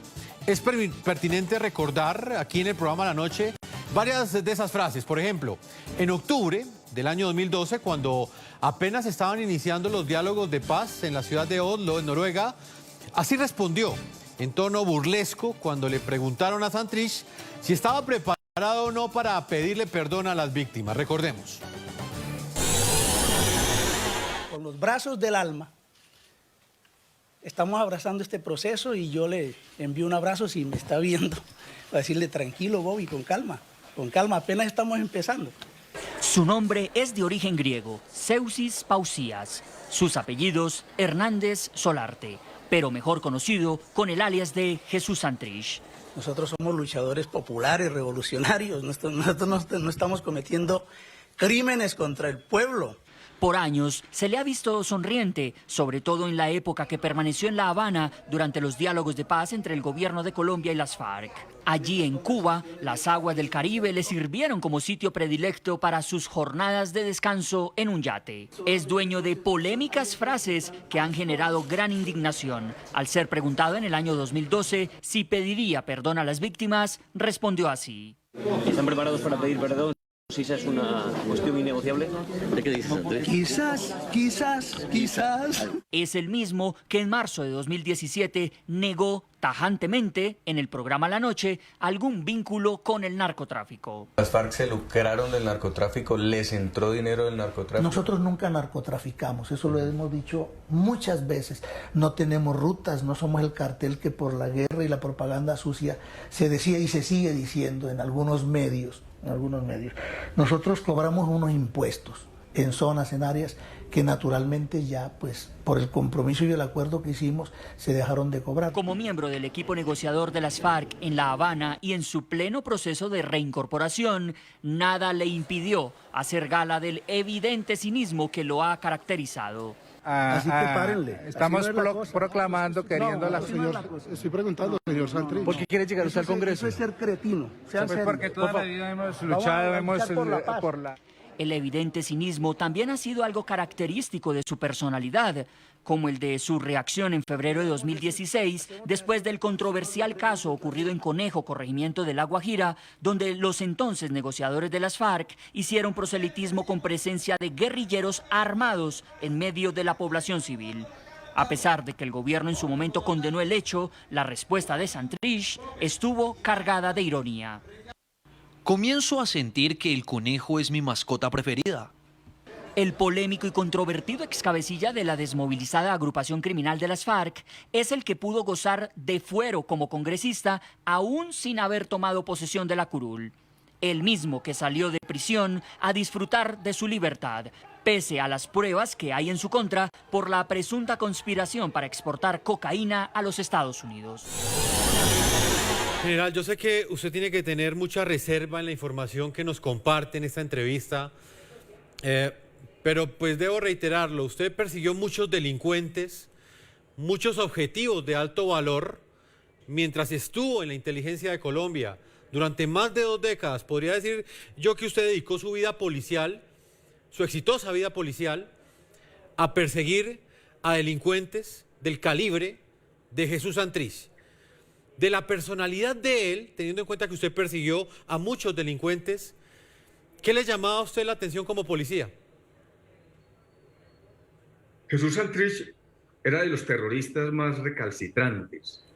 es pertinente recordar aquí en el programa La Noche varias de esas frases. Por ejemplo, en octubre del año 2012, cuando apenas estaban iniciando los diálogos de paz en la ciudad de Oslo, en Noruega, así respondió en tono burlesco cuando le preguntaron a Santrich si estaba preparado o no para pedirle perdón a las víctimas. Recordemos. Con los brazos del alma estamos abrazando este proceso y yo le envío un abrazo si me está viendo, para decirle tranquilo, Bobby, con calma, apenas estamos empezando. Su nombre es de origen griego, Zeusis Pausías. Sus apellidos, Hernández Solarte, pero mejor conocido con el alias de Jesús Santrich. Nosotros somos luchadores populares, revolucionarios, nosotros no estamos cometiendo crímenes contra el pueblo. Por años se le ha visto sonriente, sobre todo en la época que permaneció en La Habana durante los diálogos de paz entre el gobierno de Colombia y las FARC. Allí en Cuba, las aguas del Caribe le sirvieron como sitio predilecto para sus jornadas de descanso en un yate. Es dueño de polémicas frases que han generado gran indignación. Al ser preguntado en el año 2012 si pediría perdón a las víctimas, respondió así. ¿Están preparados para pedir perdón? Si esa es una cuestión innegociable, ¿de qué dices, Andrés? Quizás. Es el mismo que en marzo de 2017 negó tajantemente en el programa La Noche algún vínculo con el narcotráfico. Las FARC se lucraron del narcotráfico, les entró dinero del narcotráfico. Nosotros nunca narcotraficamos, eso lo hemos dicho muchas veces. No tenemos rutas, no somos el cartel que por la guerra y la propaganda sucia se decía y se sigue diciendo en algunos medios. Nosotros cobramos unos impuestos en zonas, en áreas que naturalmente ya, pues, por el compromiso y el acuerdo que hicimos, se dejaron de cobrar. Como miembro del equipo negociador de las FARC en La Habana y en su pleno proceso de reincorporación, nada le impidió hacer gala del evidente cinismo que lo ha caracterizado. Así que párenle. Estamos proclamando, queriendo la señora. Estoy preguntando, señor Santrich. ¿Por qué quiere llegar usted al Congreso? Eso es ser cretino. Pues porque toda la vida hemos luchado, por la... El evidente cinismo también ha sido algo característico de su personalidad, como el de su reacción en febrero de 2016, después del controversial caso ocurrido en Conejo, corregimiento de La Guajira, donde los entonces negociadores de las FARC hicieron proselitismo con presencia de guerrilleros armados en medio de la población civil. A pesar de que el gobierno en su momento condenó el hecho, la respuesta de Santrich estuvo cargada de ironía. Comienzo a sentir que el conejo es mi mascota preferida. El polémico y controvertido excabecilla de la desmovilizada agrupación criminal de las FARC es el que pudo gozar de fuero como congresista aún sin haber tomado posesión de la curul. El mismo que salió de prisión a disfrutar de su libertad, pese a las pruebas que hay en su contra por la presunta conspiración para exportar cocaína a los Estados Unidos. General, yo sé que usted tiene que tener mucha reserva en la información que nos comparte en esta entrevista, pero pues debo reiterarlo, usted persiguió muchos delincuentes, muchos objetivos de alto valor, mientras estuvo en la inteligencia de Colombia durante más de 2 décadas. Podría decir yo que usted dedicó su vida policial, su exitosa vida policial, a perseguir a delincuentes del calibre de Jesús Santrich. De la personalidad de él, teniendo en cuenta que usted persiguió a muchos delincuentes, ¿qué le llamaba a usted la atención como policía? Jesús Santrich era de los terroristas más recalcitrantes,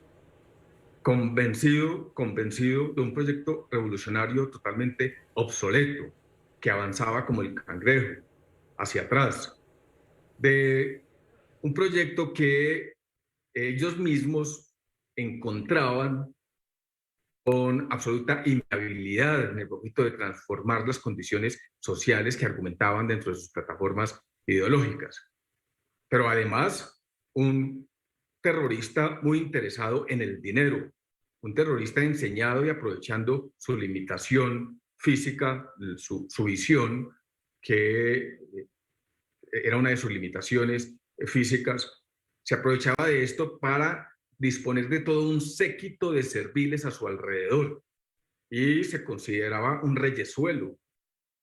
convencido de un proyecto revolucionario totalmente obsoleto, que avanzaba como el cangrejo, hacia atrás, de un proyecto que ellos mismos encontraban con absoluta inhabilidad en el propósito de transformar las condiciones sociales que argumentaban dentro de sus plataformas ideológicas. Pero además, un terrorista muy interesado en el dinero, un terrorista enseñado y aprovechando su limitación física, su visión, que era una de sus limitaciones físicas, se aprovechaba de esto para disponer de todo un séquito de serviles a su alrededor y se consideraba un reyesuelo,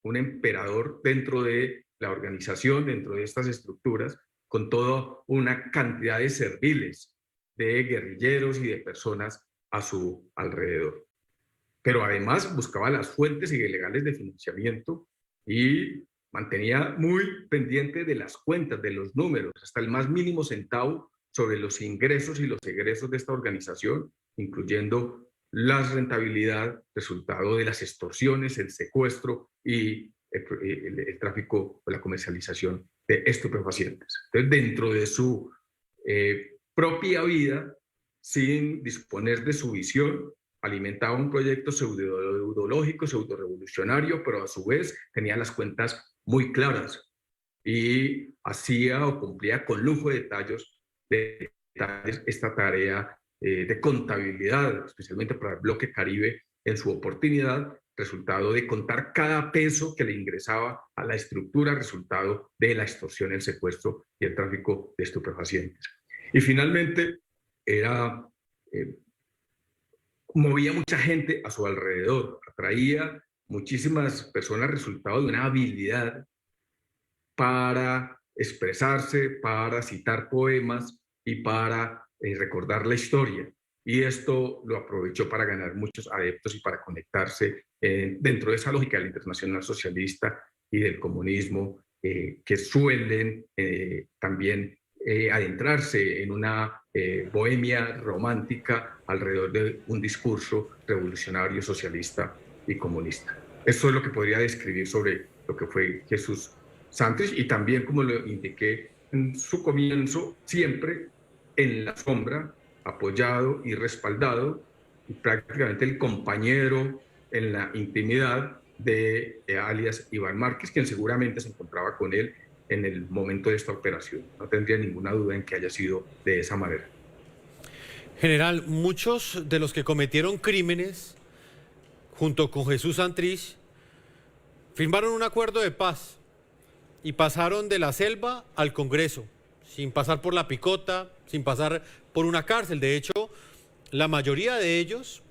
un emperador dentro de la organización, dentro de estas estructuras, con toda una cantidad de serviles, de guerrilleros y de personas a su alrededor. Pero además buscaba las fuentes ilegales de financiamiento y mantenía muy pendiente de las cuentas, de los números, hasta el más mínimo centavo sobre los ingresos y los egresos de esta organización, incluyendo la rentabilidad resultado de las extorsiones, el secuestro y el tráfico o la comercialización de estupefacientes. Entonces, dentro de su propia vida, sin disponer de su visión, alimentaba un proyecto pseudo-ideológico, pseudo-revolucionario, pero a su vez tenía las cuentas muy claras y hacía o cumplía con lujo de detalles esta tarea de contabilidad, especialmente para el bloque Caribe en su oportunidad, resultado de contar cada peso que le ingresaba a la estructura, resultado de la extorsión, el secuestro y el tráfico de estupefacientes. Y finalmente, movía mucha gente a su alrededor, atraía muchísimas personas resultado de una habilidad para expresarse, para citar poemas y para recordar la historia. Y esto lo aprovechó para ganar muchos adeptos y para conectarse dentro de esa lógica del Internacional Socialista y del comunismo, que suelen también adentrarse en una bohemia romántica alrededor de un discurso revolucionario, socialista y comunista. Eso es lo que podría describir sobre lo que fue Jesús Santrich, y también, como lo indiqué en su comienzo, siempre en la sombra, apoyado y respaldado, y prácticamente el compañero en la intimidad de alias Iván Márquez, quien seguramente se encontraba con él en el momento de esta operación. No tendría ninguna duda en que haya sido de esa manera. General, muchos de los que cometieron crímenes junto con Jesús Santrich firmaron un acuerdo de paz y pasaron de la selva al Congreso, sin pasar por la picota, sin pasar por una cárcel. De hecho, la mayoría de ellos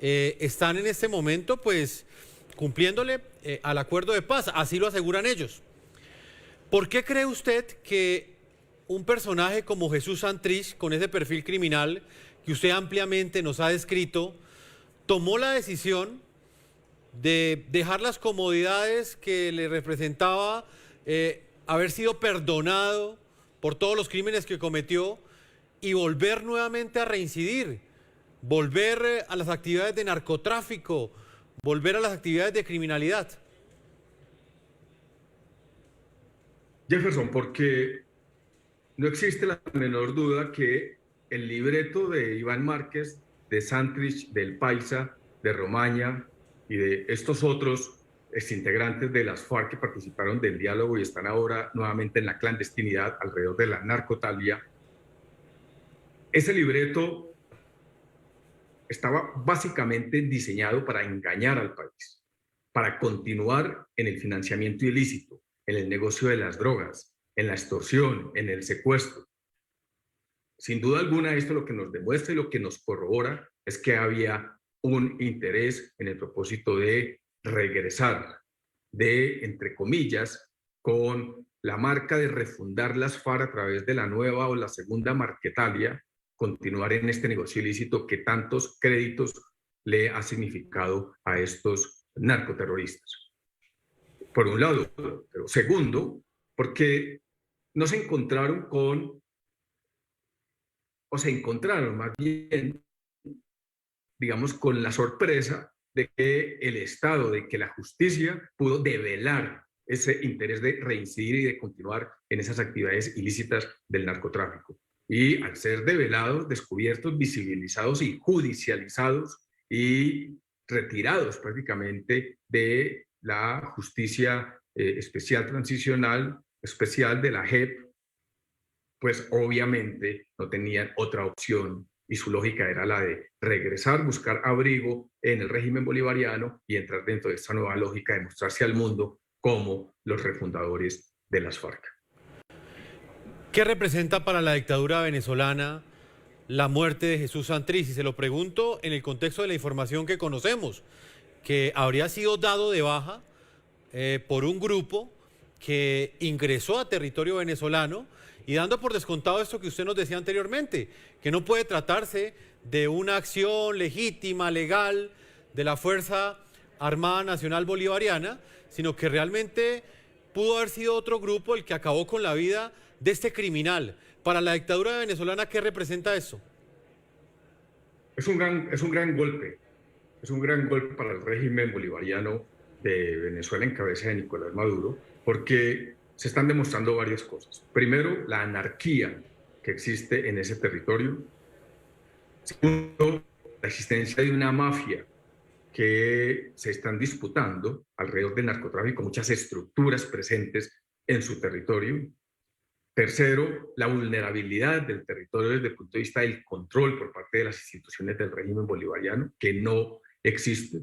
están en este momento pues cumpliéndole al acuerdo de paz, así lo aseguran ellos. ¿Por qué cree usted que un personaje como Jesús Santrich, con ese perfil criminal que usted ampliamente nos ha descrito, tomó la decisión de dejar las comodidades que le representaba haber sido perdonado por todos los crímenes que cometió y volver nuevamente a reincidir, volver a las actividades de narcotráfico, volver a las actividades de criminalidad? Jefferson, porque no existe la menor duda que el libreto de Iván Márquez, de Santrich, del Paisa, de Romaña y de estos otros exintegrantes de las FARC que participaron del diálogo y están ahora nuevamente en la clandestinidad alrededor de la narcotalia, ese libreto estaba básicamente diseñado para engañar al país, para continuar en el financiamiento ilícito, en el negocio de las drogas, en la extorsión, en el secuestro. Sin duda alguna, esto lo que nos demuestra y lo que nos corrobora es que había un interés en el propósito de regresar, de, entre comillas, con la marca de refundar las FARC a través de la nueva o la segunda Marquetalia, continuar en este negocio ilícito que tantos créditos le ha significado a estos narcoterroristas. Por un lado, pero segundo, porque no se encontraron con, o se encontraron más bien, digamos, con la sorpresa de que el Estado, de que la justicia pudo develar ese interés de reincidir y de continuar en esas actividades ilícitas del narcotráfico. Y al ser develados, descubiertos, visibilizados y judicializados y retirados prácticamente de la justicia especial transicional, especial de la JEP, pues obviamente no tenían otra opción y su lógica era la de regresar, buscar abrigo en el régimen bolivariano y entrar dentro de esta nueva lógica de mostrarse al mundo como los refundadores de las FARC. ¿Qué representa para la dictadura venezolana la muerte de Jesús Santrich? Y se lo pregunto en el contexto de la información que conocemos, que habría sido dado de baja por un grupo que ingresó a territorio venezolano y dando por descontado esto que usted nos decía anteriormente, que no puede tratarse de una acción legítima, legal, de la Fuerza Armada Nacional Bolivariana, sino que realmente pudo haber sido otro grupo el que acabó con la vida de este criminal. Para la dictadura venezolana, ¿qué representa eso? Es un gran golpe. Es un gran golpe para el régimen bolivariano de Venezuela en cabeza de Nicolás Maduro, porque se están demostrando varias cosas. Primero, la anarquía que existe en ese territorio. Segundo, la existencia de una mafia que se están disputando alrededor del narcotráfico, muchas estructuras presentes en su territorio. Tercero, la vulnerabilidad del territorio desde el punto de vista del control por parte de las instituciones del régimen bolivariano, que no existe.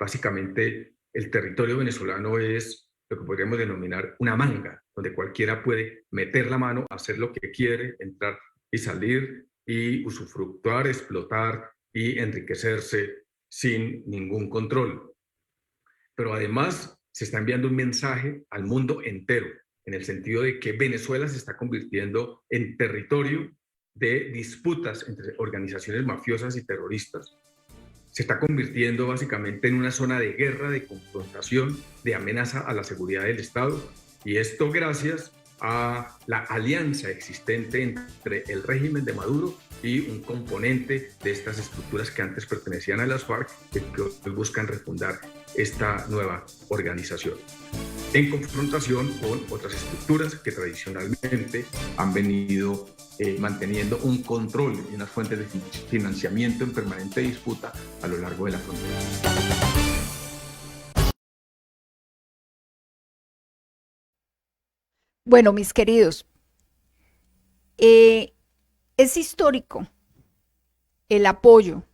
Básicamente, el territorio venezolano es lo que podríamos denominar una manga, donde cualquiera puede meter la mano, hacer lo que quiere, entrar y salir y usufructuar, explotar y enriquecerse sin ningún control. Pero además se está enviando un mensaje al mundo entero, en el sentido de que Venezuela se está convirtiendo en territorio de disputas entre organizaciones mafiosas y terroristas. Se está convirtiendo básicamente en una zona de guerra, de confrontación, de amenaza a la seguridad del Estado, y esto gracias a la alianza existente entre el régimen de Maduro y un componente de estas estructuras que antes pertenecían a las FARC, que hoy buscan refundar esta nueva organización, en confrontación con otras estructuras que tradicionalmente han venido manteniendo un control y unas fuentes de financiamiento en permanente disputa a lo largo de la frontera. Bueno, mis queridos, es histórico el apoyo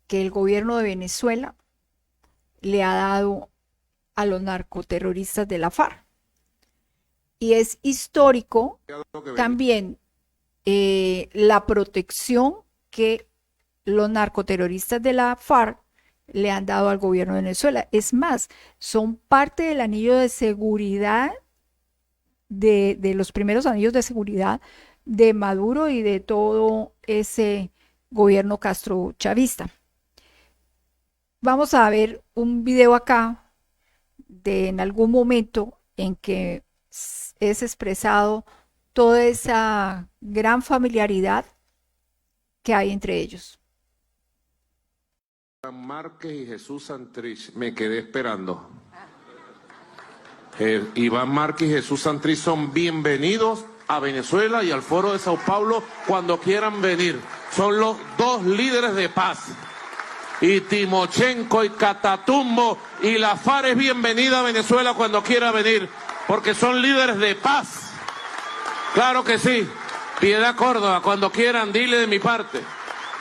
que el gobierno de Venezuela le ha dado a los narcoterroristas de la FARC. Y es histórico también la protección que los narcoterroristas de la FARC le han dado al gobierno de Venezuela. Es más, son parte del anillo de seguridad, de los primeros anillos de seguridad de Maduro y de todo ese gobierno castrochavista. Vamos a ver un video acá de en algún momento en que es expresado toda esa gran familiaridad que hay entre ellos. Márquez y Jesús Santrich, me quedé esperando. Iván Márquez y Jesús Santrich son bienvenidos a Venezuela y al Foro de Sao Paulo cuando quieran venir. Son los dos líderes de paz. Y Timochenko y Catatumbo y la FARC es bienvenida a Venezuela cuando quiera venir, porque son líderes de paz. Claro que sí. Piedad Córdoba, cuando quieran, dile de mi parte.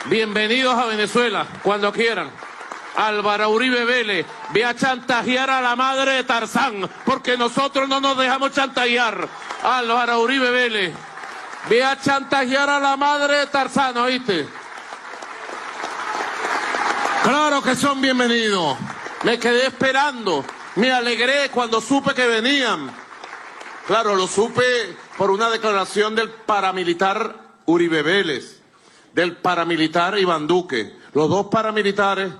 Bienvenidos a Venezuela, cuando quieran. Álvaro Uribe Vélez, ve a chantajear a la madre de Tarzán, porque nosotros no nos dejamos chantajear. Álvaro Uribe Vélez, ve a chantajear a la madre de Tarzán, ¿oíste? Claro que son bienvenidos. Me quedé esperando, me alegré cuando supe que venían. Claro, lo supe por una declaración del paramilitar Uribe Vélez, del paramilitar Iván Duque. Los dos paramilitares,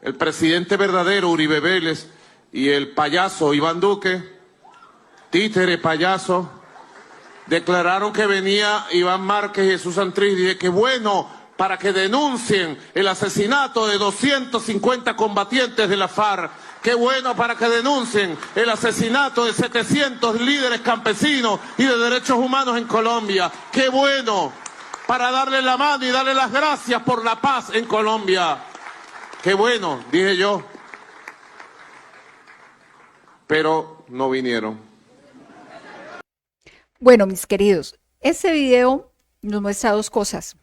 el presidente verdadero Uribe Vélez y el payaso Iván Duque, títere payaso, declararon que venía Iván Márquez y Jesús Santrich. Y dije que bueno, para que denuncien el asesinato de 250 combatientes de la FARC. Qué bueno para que denuncien el asesinato de 700 líderes campesinos y de derechos humanos en Colombia. Qué bueno para darle la mano y darle las gracias por la paz en Colombia. Qué bueno, dije yo. Pero no vinieron. Bueno, mis queridos, este video nos muestra dos cosas.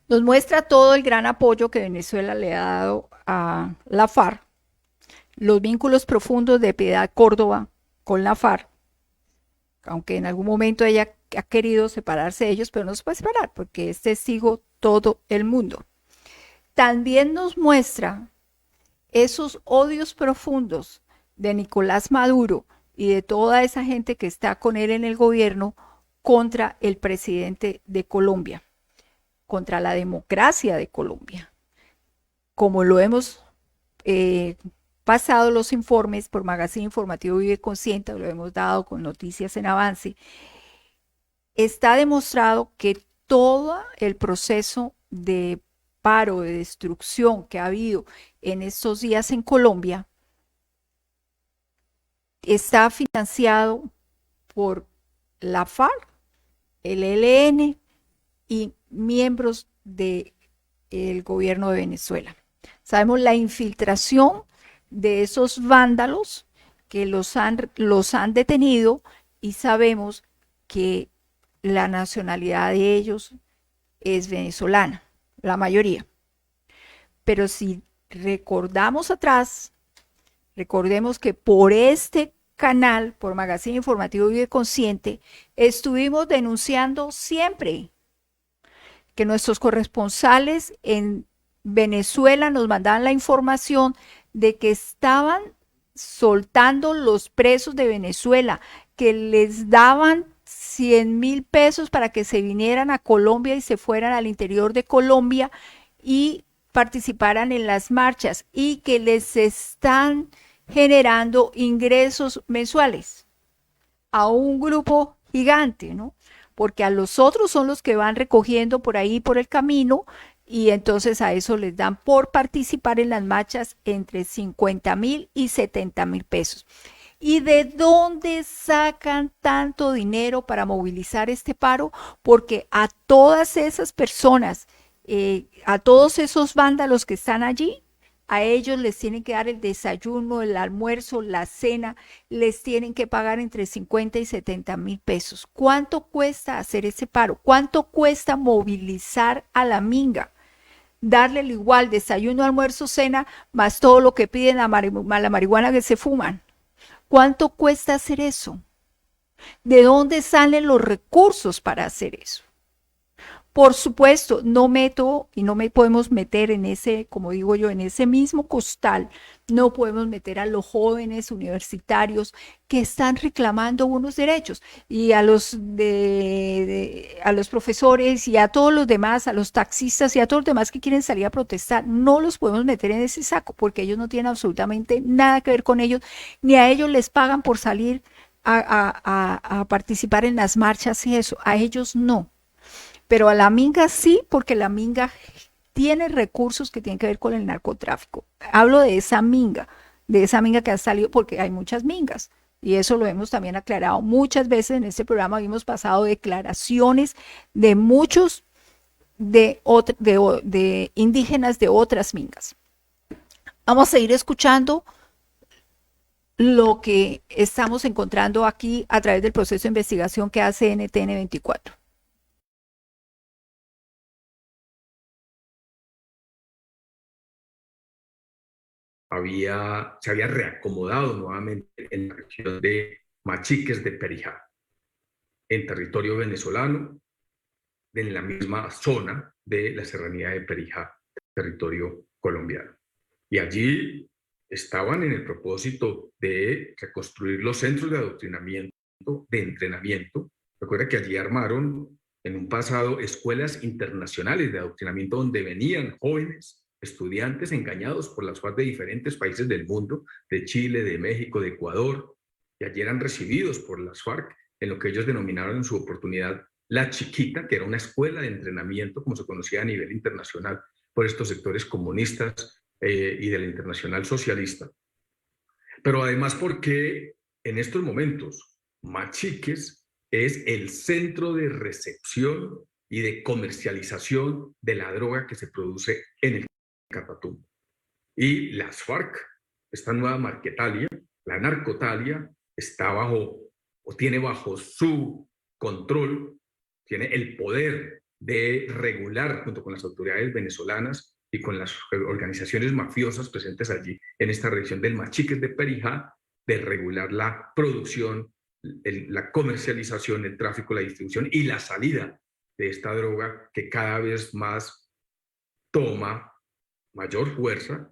Nos muestra todo el gran apoyo que Venezuela le ha dado a la FARC, los vínculos profundos de Piedad Córdoba con la FARC, aunque en algún momento ella ha querido separarse de ellos, pero no se puede separar porque es testigo todo el mundo. También nos muestra esos odios profundos de Nicolás Maduro y de toda esa gente que está con él en el gobierno contra el presidente de Colombia, contra la democracia de Colombia. Como lo hemos pasado los informes por Magazine Informativo Vive Consciente, lo hemos dado con Noticias en Avance, está demostrado que todo el proceso de paro, de destrucción que ha habido en estos días en Colombia está financiado por la FARC, el ELN y miembros del gobierno de Venezuela. Sabemos la infiltración de esos vándalos que los han detenido y sabemos que la nacionalidad de ellos es venezolana, la mayoría. Pero si recordemos que por este canal, por Magazine Informativo Vive Consciente, estuvimos denunciando siempre que nuestros corresponsales en Venezuela nos mandaban la información de que estaban soltando los presos de Venezuela, que les daban 100.000 pesos para que se vinieran a Colombia y se fueran al interior de Colombia y participaran en las marchas, y que les están generando ingresos mensuales a un grupo gigante, ¿no? Porque a los otros son los que van recogiendo por ahí, por el camino, y entonces a eso les dan por participar en las marchas entre 50.000 y 70.000 pesos. ¿Y de dónde sacan tanto dinero para movilizar este paro? Porque a todas esas personas, a todos esos vándalos que están allí, a ellos les tienen que dar el desayuno, el almuerzo, la cena, les tienen que pagar entre 50 y 70.000 pesos. ¿Cuánto cuesta hacer ese paro? ¿Cuánto cuesta movilizar a la minga? Darle el igual desayuno, almuerzo, cena, más todo lo que piden a la marihuana que se fuman. ¿Cuánto cuesta hacer eso? ¿De dónde salen los recursos para hacer eso? Por supuesto, no meto y no me podemos meter en ese, como digo yo, en ese mismo costal, no podemos meter a los jóvenes universitarios que están reclamando unos derechos, y a los a los profesores y a todos los demás, a los taxistas y a todos los demás que quieren salir a protestar, no los podemos meter en ese saco porque ellos no tienen absolutamente nada que ver con ellos, ni a ellos les pagan por salir a participar en las marchas y eso, a ellos no. Pero a la minga sí, porque la minga tiene recursos que tienen que ver con el narcotráfico. Hablo de esa minga que ha salido, porque hay muchas mingas, y eso lo hemos también aclarado muchas veces en este programa. Hemos pasado declaraciones de muchos de indígenas de otras mingas. Vamos a ir escuchando lo que estamos encontrando aquí a través del proceso de investigación que hace NTN 24. Se había reacomodado nuevamente en la región de Machiques de Perijá, en territorio venezolano, en la misma zona de la serranía de Perijá, territorio colombiano. Y allí estaban en el propósito de reconstruir los centros de adoctrinamiento, de entrenamiento. Recuerda que allí armaron en un pasado escuelas internacionales de adoctrinamiento donde venían jóvenes estudiantes engañados por las FARC de diferentes países del mundo, de Chile, de México, de Ecuador, y allí eran recibidos por las FARC en lo que ellos denominaron en su oportunidad La Chiquita, que era una escuela de entrenamiento, como se conocía a nivel internacional por estos sectores comunistas y de la internacional socialista. Pero además porque en estos momentos Machiques es el centro de recepción y de comercialización de la droga que se produce en el Catatumbo. Y las FARC, esta nueva Marquetalia, la narcotalia, está bajo, o tiene bajo su control, tiene el poder de regular, junto con las autoridades venezolanas y con las organizaciones mafiosas presentes allí en esta región del Machiques de Perijá, de regular la producción, la comercialización, el tráfico, la distribución y la salida de esta droga que cada vez más toma mayor fuerza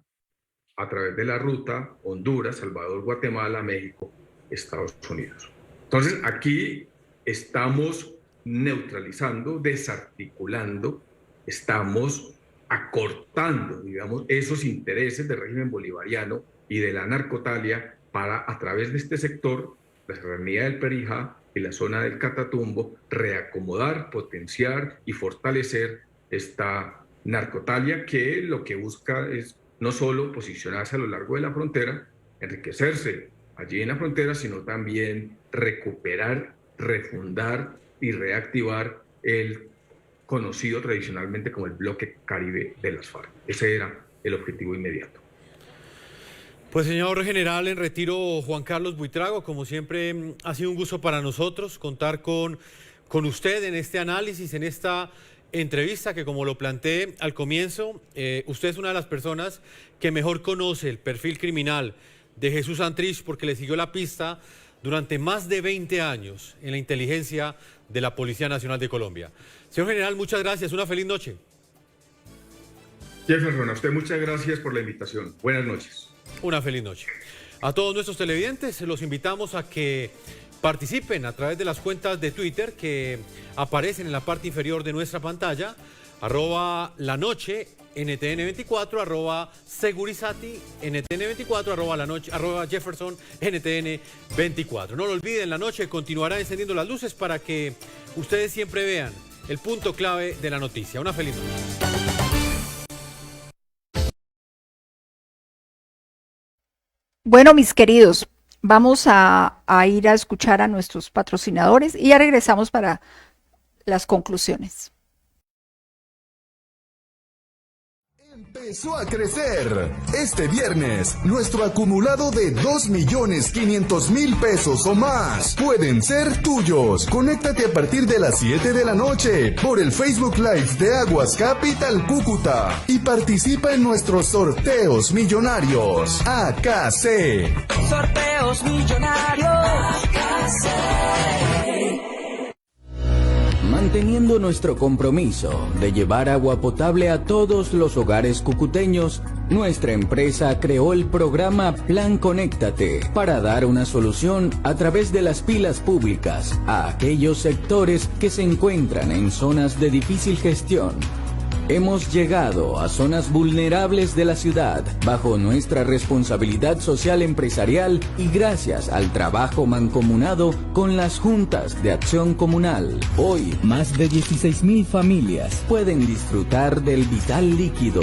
a través de la ruta Honduras, Salvador, Guatemala, México, Estados Unidos. Entonces aquí estamos neutralizando, desarticulando, estamos acortando, digamos, esos intereses del régimen bolivariano y de la narcotalia para, a través de este sector, la serranía del Perijá y la zona del Catatumbo, reacomodar, potenciar y fortalecer esta narcotalia que lo que busca es no solo posicionarse a lo largo de la frontera, enriquecerse allí en la frontera, sino también recuperar, refundar y reactivar el conocido tradicionalmente como el bloque Caribe de las FARC. Ese era el objetivo inmediato. Pues señor general en retiro Juan Carlos Buitrago, como siempre ha sido un gusto para nosotros contar con usted en este análisis, en esta entrevista que, como lo planteé al comienzo, usted es una de las personas que mejor conoce el perfil criminal de Jesús Santrich porque le siguió la pista durante más de 20 años en la inteligencia de la Policía Nacional de Colombia. Señor general, muchas gracias. Una feliz noche. Jefferson, a usted muchas gracias por la invitación. Buenas noches. Una feliz noche. A todos nuestros televidentes los invitamos a que participen a través de las cuentas de Twitter que aparecen en la parte inferior de nuestra pantalla, @lanoche NTN24, @segurizati NTN24, @Jefferson NTN24. No lo olviden, La Noche continuará encendiendo las luces para que ustedes siempre vean el punto clave de la noticia. Una feliz noche. Bueno, mis queridos, vamos a ir a escuchar a nuestros patrocinadores y ya regresamos para las conclusiones. Empezó a crecer. Este viernes, nuestro acumulado de 2.500.000 pesos o más pueden ser tuyos. Conéctate a partir de las 7 de la noche por el Facebook Live de Aguas Capital Cúcuta y participa en nuestros sorteos millonarios. AKC. Sorteos millonarios. AKC. Manteniendo nuestro compromiso de llevar agua potable a todos los hogares cucuteños, nuestra empresa creó el programa Plan Conéctate para dar una solución a través de las pilas públicas a aquellos sectores que se encuentran en zonas de difícil gestión. Hemos llegado a zonas vulnerables de la ciudad bajo nuestra responsabilidad social empresarial y gracias al trabajo mancomunado con las juntas de acción comunal. Hoy, más de 16.000 familias pueden disfrutar del vital líquido.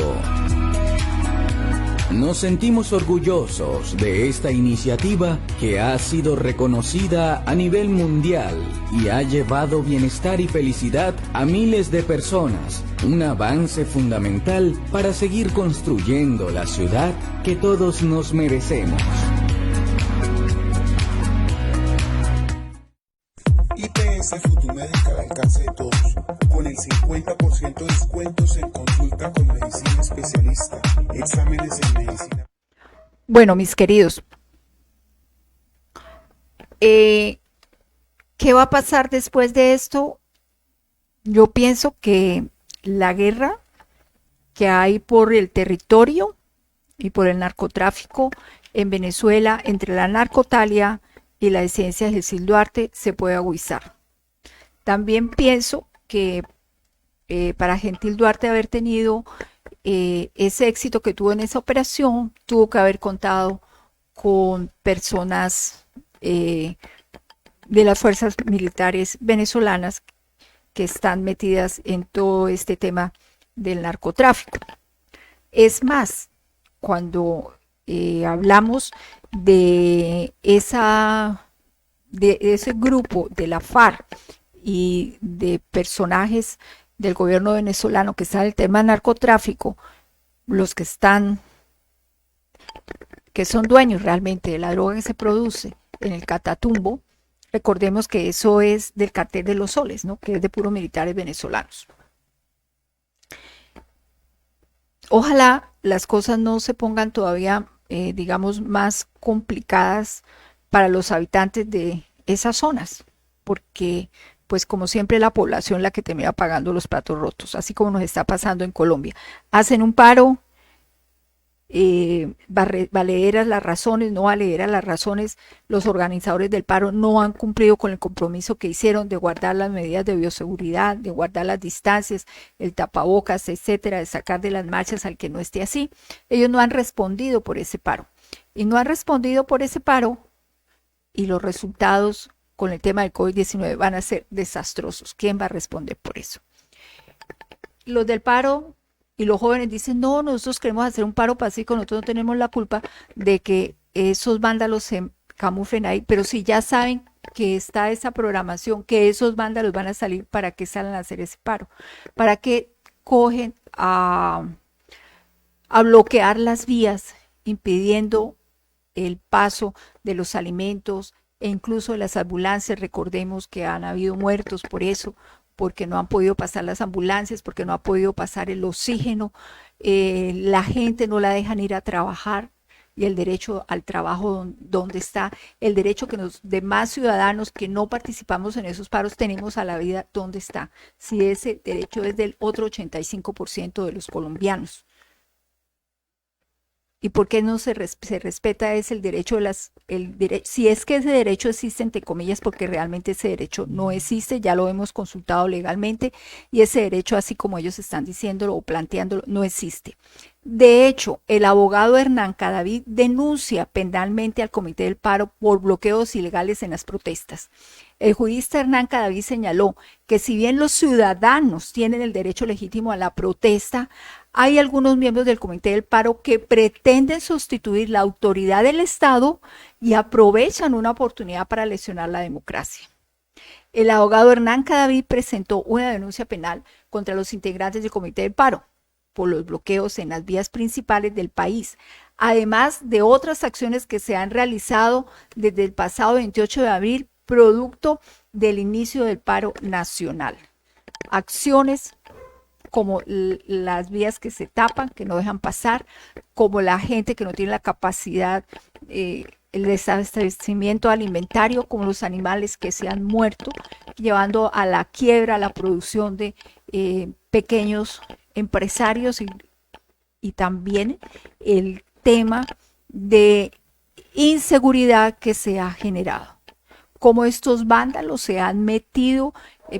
Nos sentimos orgullosos de esta iniciativa que ha sido reconocida a nivel mundial y ha llevado bienestar y felicidad a miles de personas, un avance fundamental para seguir construyendo la ciudad que todos nos merecemos. IPS Futumédica al alcance de todos, con el 50% de descuentos en consulta con medicina especialista, exámenes en medicina. Bueno, mis queridos, ¿qué va a pasar después de esto? Yo pienso que la guerra que hay por el territorio y por el narcotráfico en Venezuela entre la narcotalia y la esencia de Jesús Duarte se puede agudizar. También pienso que para Gentil Duarte haber tenido ese éxito que tuvo en esa operación, tuvo que haber contado con personas de las fuerzas militares venezolanas que están metidas en todo este tema del narcotráfico. Es más, cuando hablamos de ese grupo de la FARC y de personajes del gobierno venezolano que están en el tema del narcotráfico, los que son dueños realmente de la droga que se produce en el Catatumbo, recordemos que eso es del cartel de los Soles, ¿no? Que es de puros militares venezolanos. Ojalá las cosas no se pongan todavía, digamos, más complicadas para los habitantes de esas zonas, porque pues como siempre la población la que termina pagando los platos rotos, así como nos está pasando en Colombia. Hacen un paro, valederas las razones, no valederas las razones, los organizadores del paro no han cumplido con el compromiso que hicieron de guardar las medidas de bioseguridad, de guardar las distancias, el tapabocas, etcétera, de sacar de las marchas al que no esté así. Ellos no han respondido por ese paro. Y no han respondido por ese paro y los resultados con el tema del COVID-19 van a ser desastrosos. ¿Quién va a responder por eso? Los del paro y los jóvenes dicen, no, nosotros queremos hacer un paro pacífico, nosotros no tenemos la culpa de que esos vándalos se camuflen ahí, pero si ya saben que está esa programación, que esos vándalos van a salir, ¿para qué salen a hacer ese paro? ¿Para qué cogen a bloquear las vías, impidiendo el paso de los alimentos e incluso de las ambulancias? Recordemos que han habido muertos por eso, porque no han podido pasar las ambulancias, porque no ha podido pasar el oxígeno, la gente no la dejan ir a trabajar, y el derecho al trabajo, ¿dónde está? El derecho que los demás ciudadanos que no participamos en esos paros tenemos a la vida, ¿dónde está? Si ese derecho es del otro 85% de los colombianos. ¿Y por qué no se respeta es el derecho de si es que ese derecho existe, entre comillas, porque realmente ese derecho no existe, ya lo hemos consultado legalmente, y ese derecho, así como ellos están diciéndolo o planteándolo, no existe. De hecho, el abogado Hernán Cadavid denuncia penalmente al Comité del Paro por bloqueos ilegales en las protestas. El jurista Hernán Cadavid señaló que si bien los ciudadanos tienen el derecho legítimo a la protesta, hay algunos miembros del Comité del Paro que pretenden sustituir la autoridad del Estado y aprovechan una oportunidad para lesionar la democracia. El abogado Hernán Cadavid presentó una denuncia penal contra los integrantes del Comité del Paro por los bloqueos en las vías principales del país, además de otras acciones que se han realizado desde el pasado 28 de abril, producto del inicio del paro nacional. Acciones como las vías que se tapan, que no dejan pasar, como la gente que no tiene la capacidad, el desabastecimiento alimentario, como los animales que se han muerto, llevando a la quiebra la producción de pequeños empresarios y también el tema de inseguridad que se ha generado. Como estos vándalos se han metido,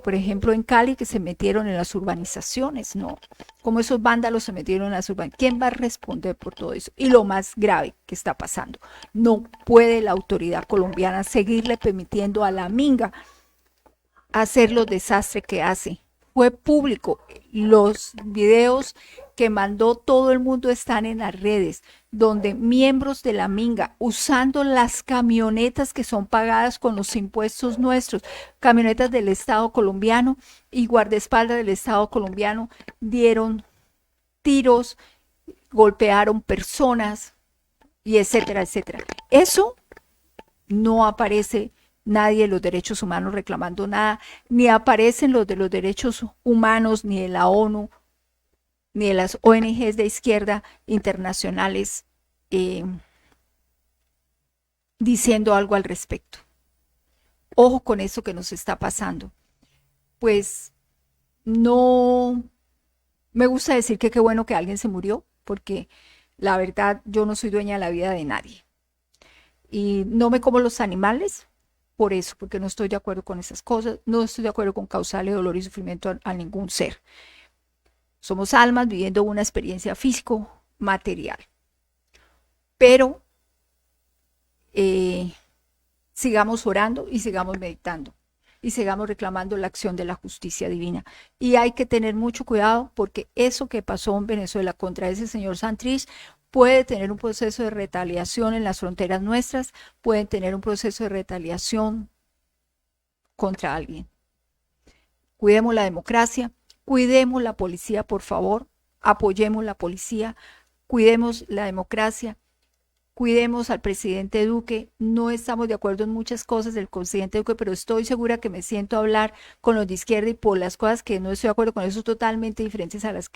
por ejemplo en Cali, que se metieron en las urbanizaciones, ¿no? Como esos vándalos se metieron en las urbanizaciones. ¿Quién va a responder por todo eso? Y lo más grave que está pasando, no puede la autoridad colombiana seguirle permitiendo a la minga hacer los desastres que hace. Fue público, los videos que mandó todo el mundo están en las redes, donde miembros de la minga, usando las camionetas que son pagadas con los impuestos nuestros, camionetas del Estado colombiano y guardaespaldas del Estado colombiano, dieron tiros, golpearon personas y etcétera, etcétera. Eso no aparece nadie de los derechos humanos reclamando nada, ni aparecen los de los derechos humanos, ni de la ONU, ni de las ONGs de izquierda internacionales diciendo algo al respecto. Ojo con eso que nos está pasando. Pues no me gusta decir que qué bueno que alguien se murió, porque la verdad yo no soy dueña de la vida de nadie. Y no me como los animales por eso, porque no estoy de acuerdo con esas cosas, no estoy de acuerdo con causarle dolor y sufrimiento a ningún ser. Somos almas viviendo una experiencia físico-material. Pero sigamos orando y sigamos meditando y sigamos reclamando la acción de la justicia divina. Y hay que tener mucho cuidado porque eso que pasó en Venezuela contra ese señor Santrich puede tener un proceso de retaliación en las fronteras nuestras, pueden tener un proceso de retaliación contra alguien. Cuidemos la democracia, cuidemos la policía, por favor, apoyemos la policía, cuidemos la democracia, cuidemos al presidente Duque. No estamos de acuerdo en muchas cosas del presidente Duque, pero estoy segura que me siento a hablar con los de izquierda y por las cosas que no estoy de acuerdo con eso totalmente diferentes a las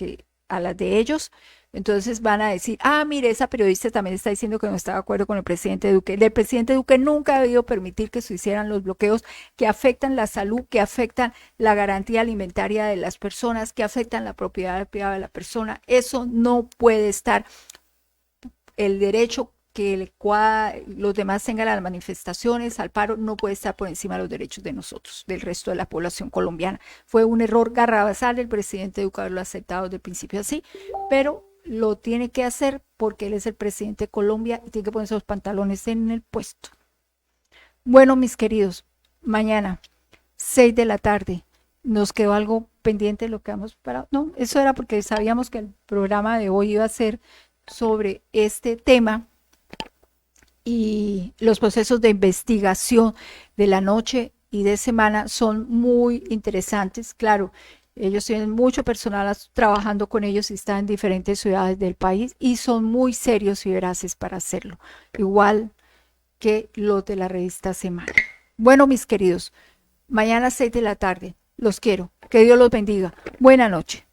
de ellos. Entonces van a decir, mire, esa periodista también está diciendo que no está de acuerdo con el presidente Duque. El presidente Duque nunca ha debido permitir que se hicieran los bloqueos que afectan la salud, que afectan la garantía alimentaria de las personas, que afectan la propiedad privada de la persona. Eso no puede estar. El derecho que los demás tengan a las manifestaciones, al paro, no puede estar por encima de los derechos de nosotros, del resto de la población colombiana. Fue un error garrabasal el presidente Duque haberlo aceptado desde el principio así, pero lo tiene que hacer porque él es el presidente de Colombia y tiene que ponerse los pantalones en el puesto. Bueno, mis queridos, mañana, 6 de la tarde, nos quedó algo pendiente de lo que hemos preparado. No, eso era porque sabíamos que el programa de hoy iba a ser sobre este tema y los procesos de investigación de la noche y de semana son muy interesantes. Claro, ellos tienen mucho personal trabajando con ellos y están en diferentes ciudades del país y son muy serios y veraces para hacerlo, igual que los de la revista Semana. Bueno, mis queridos, mañana 6 de la tarde, los quiero. Que Que Dios los bendiga. Buena noche.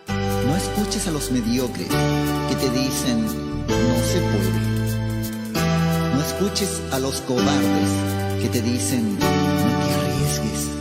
No escuches a los mediocres que te dicen no se puede. No escuches a los cobardes que te dicen no te arriesgues.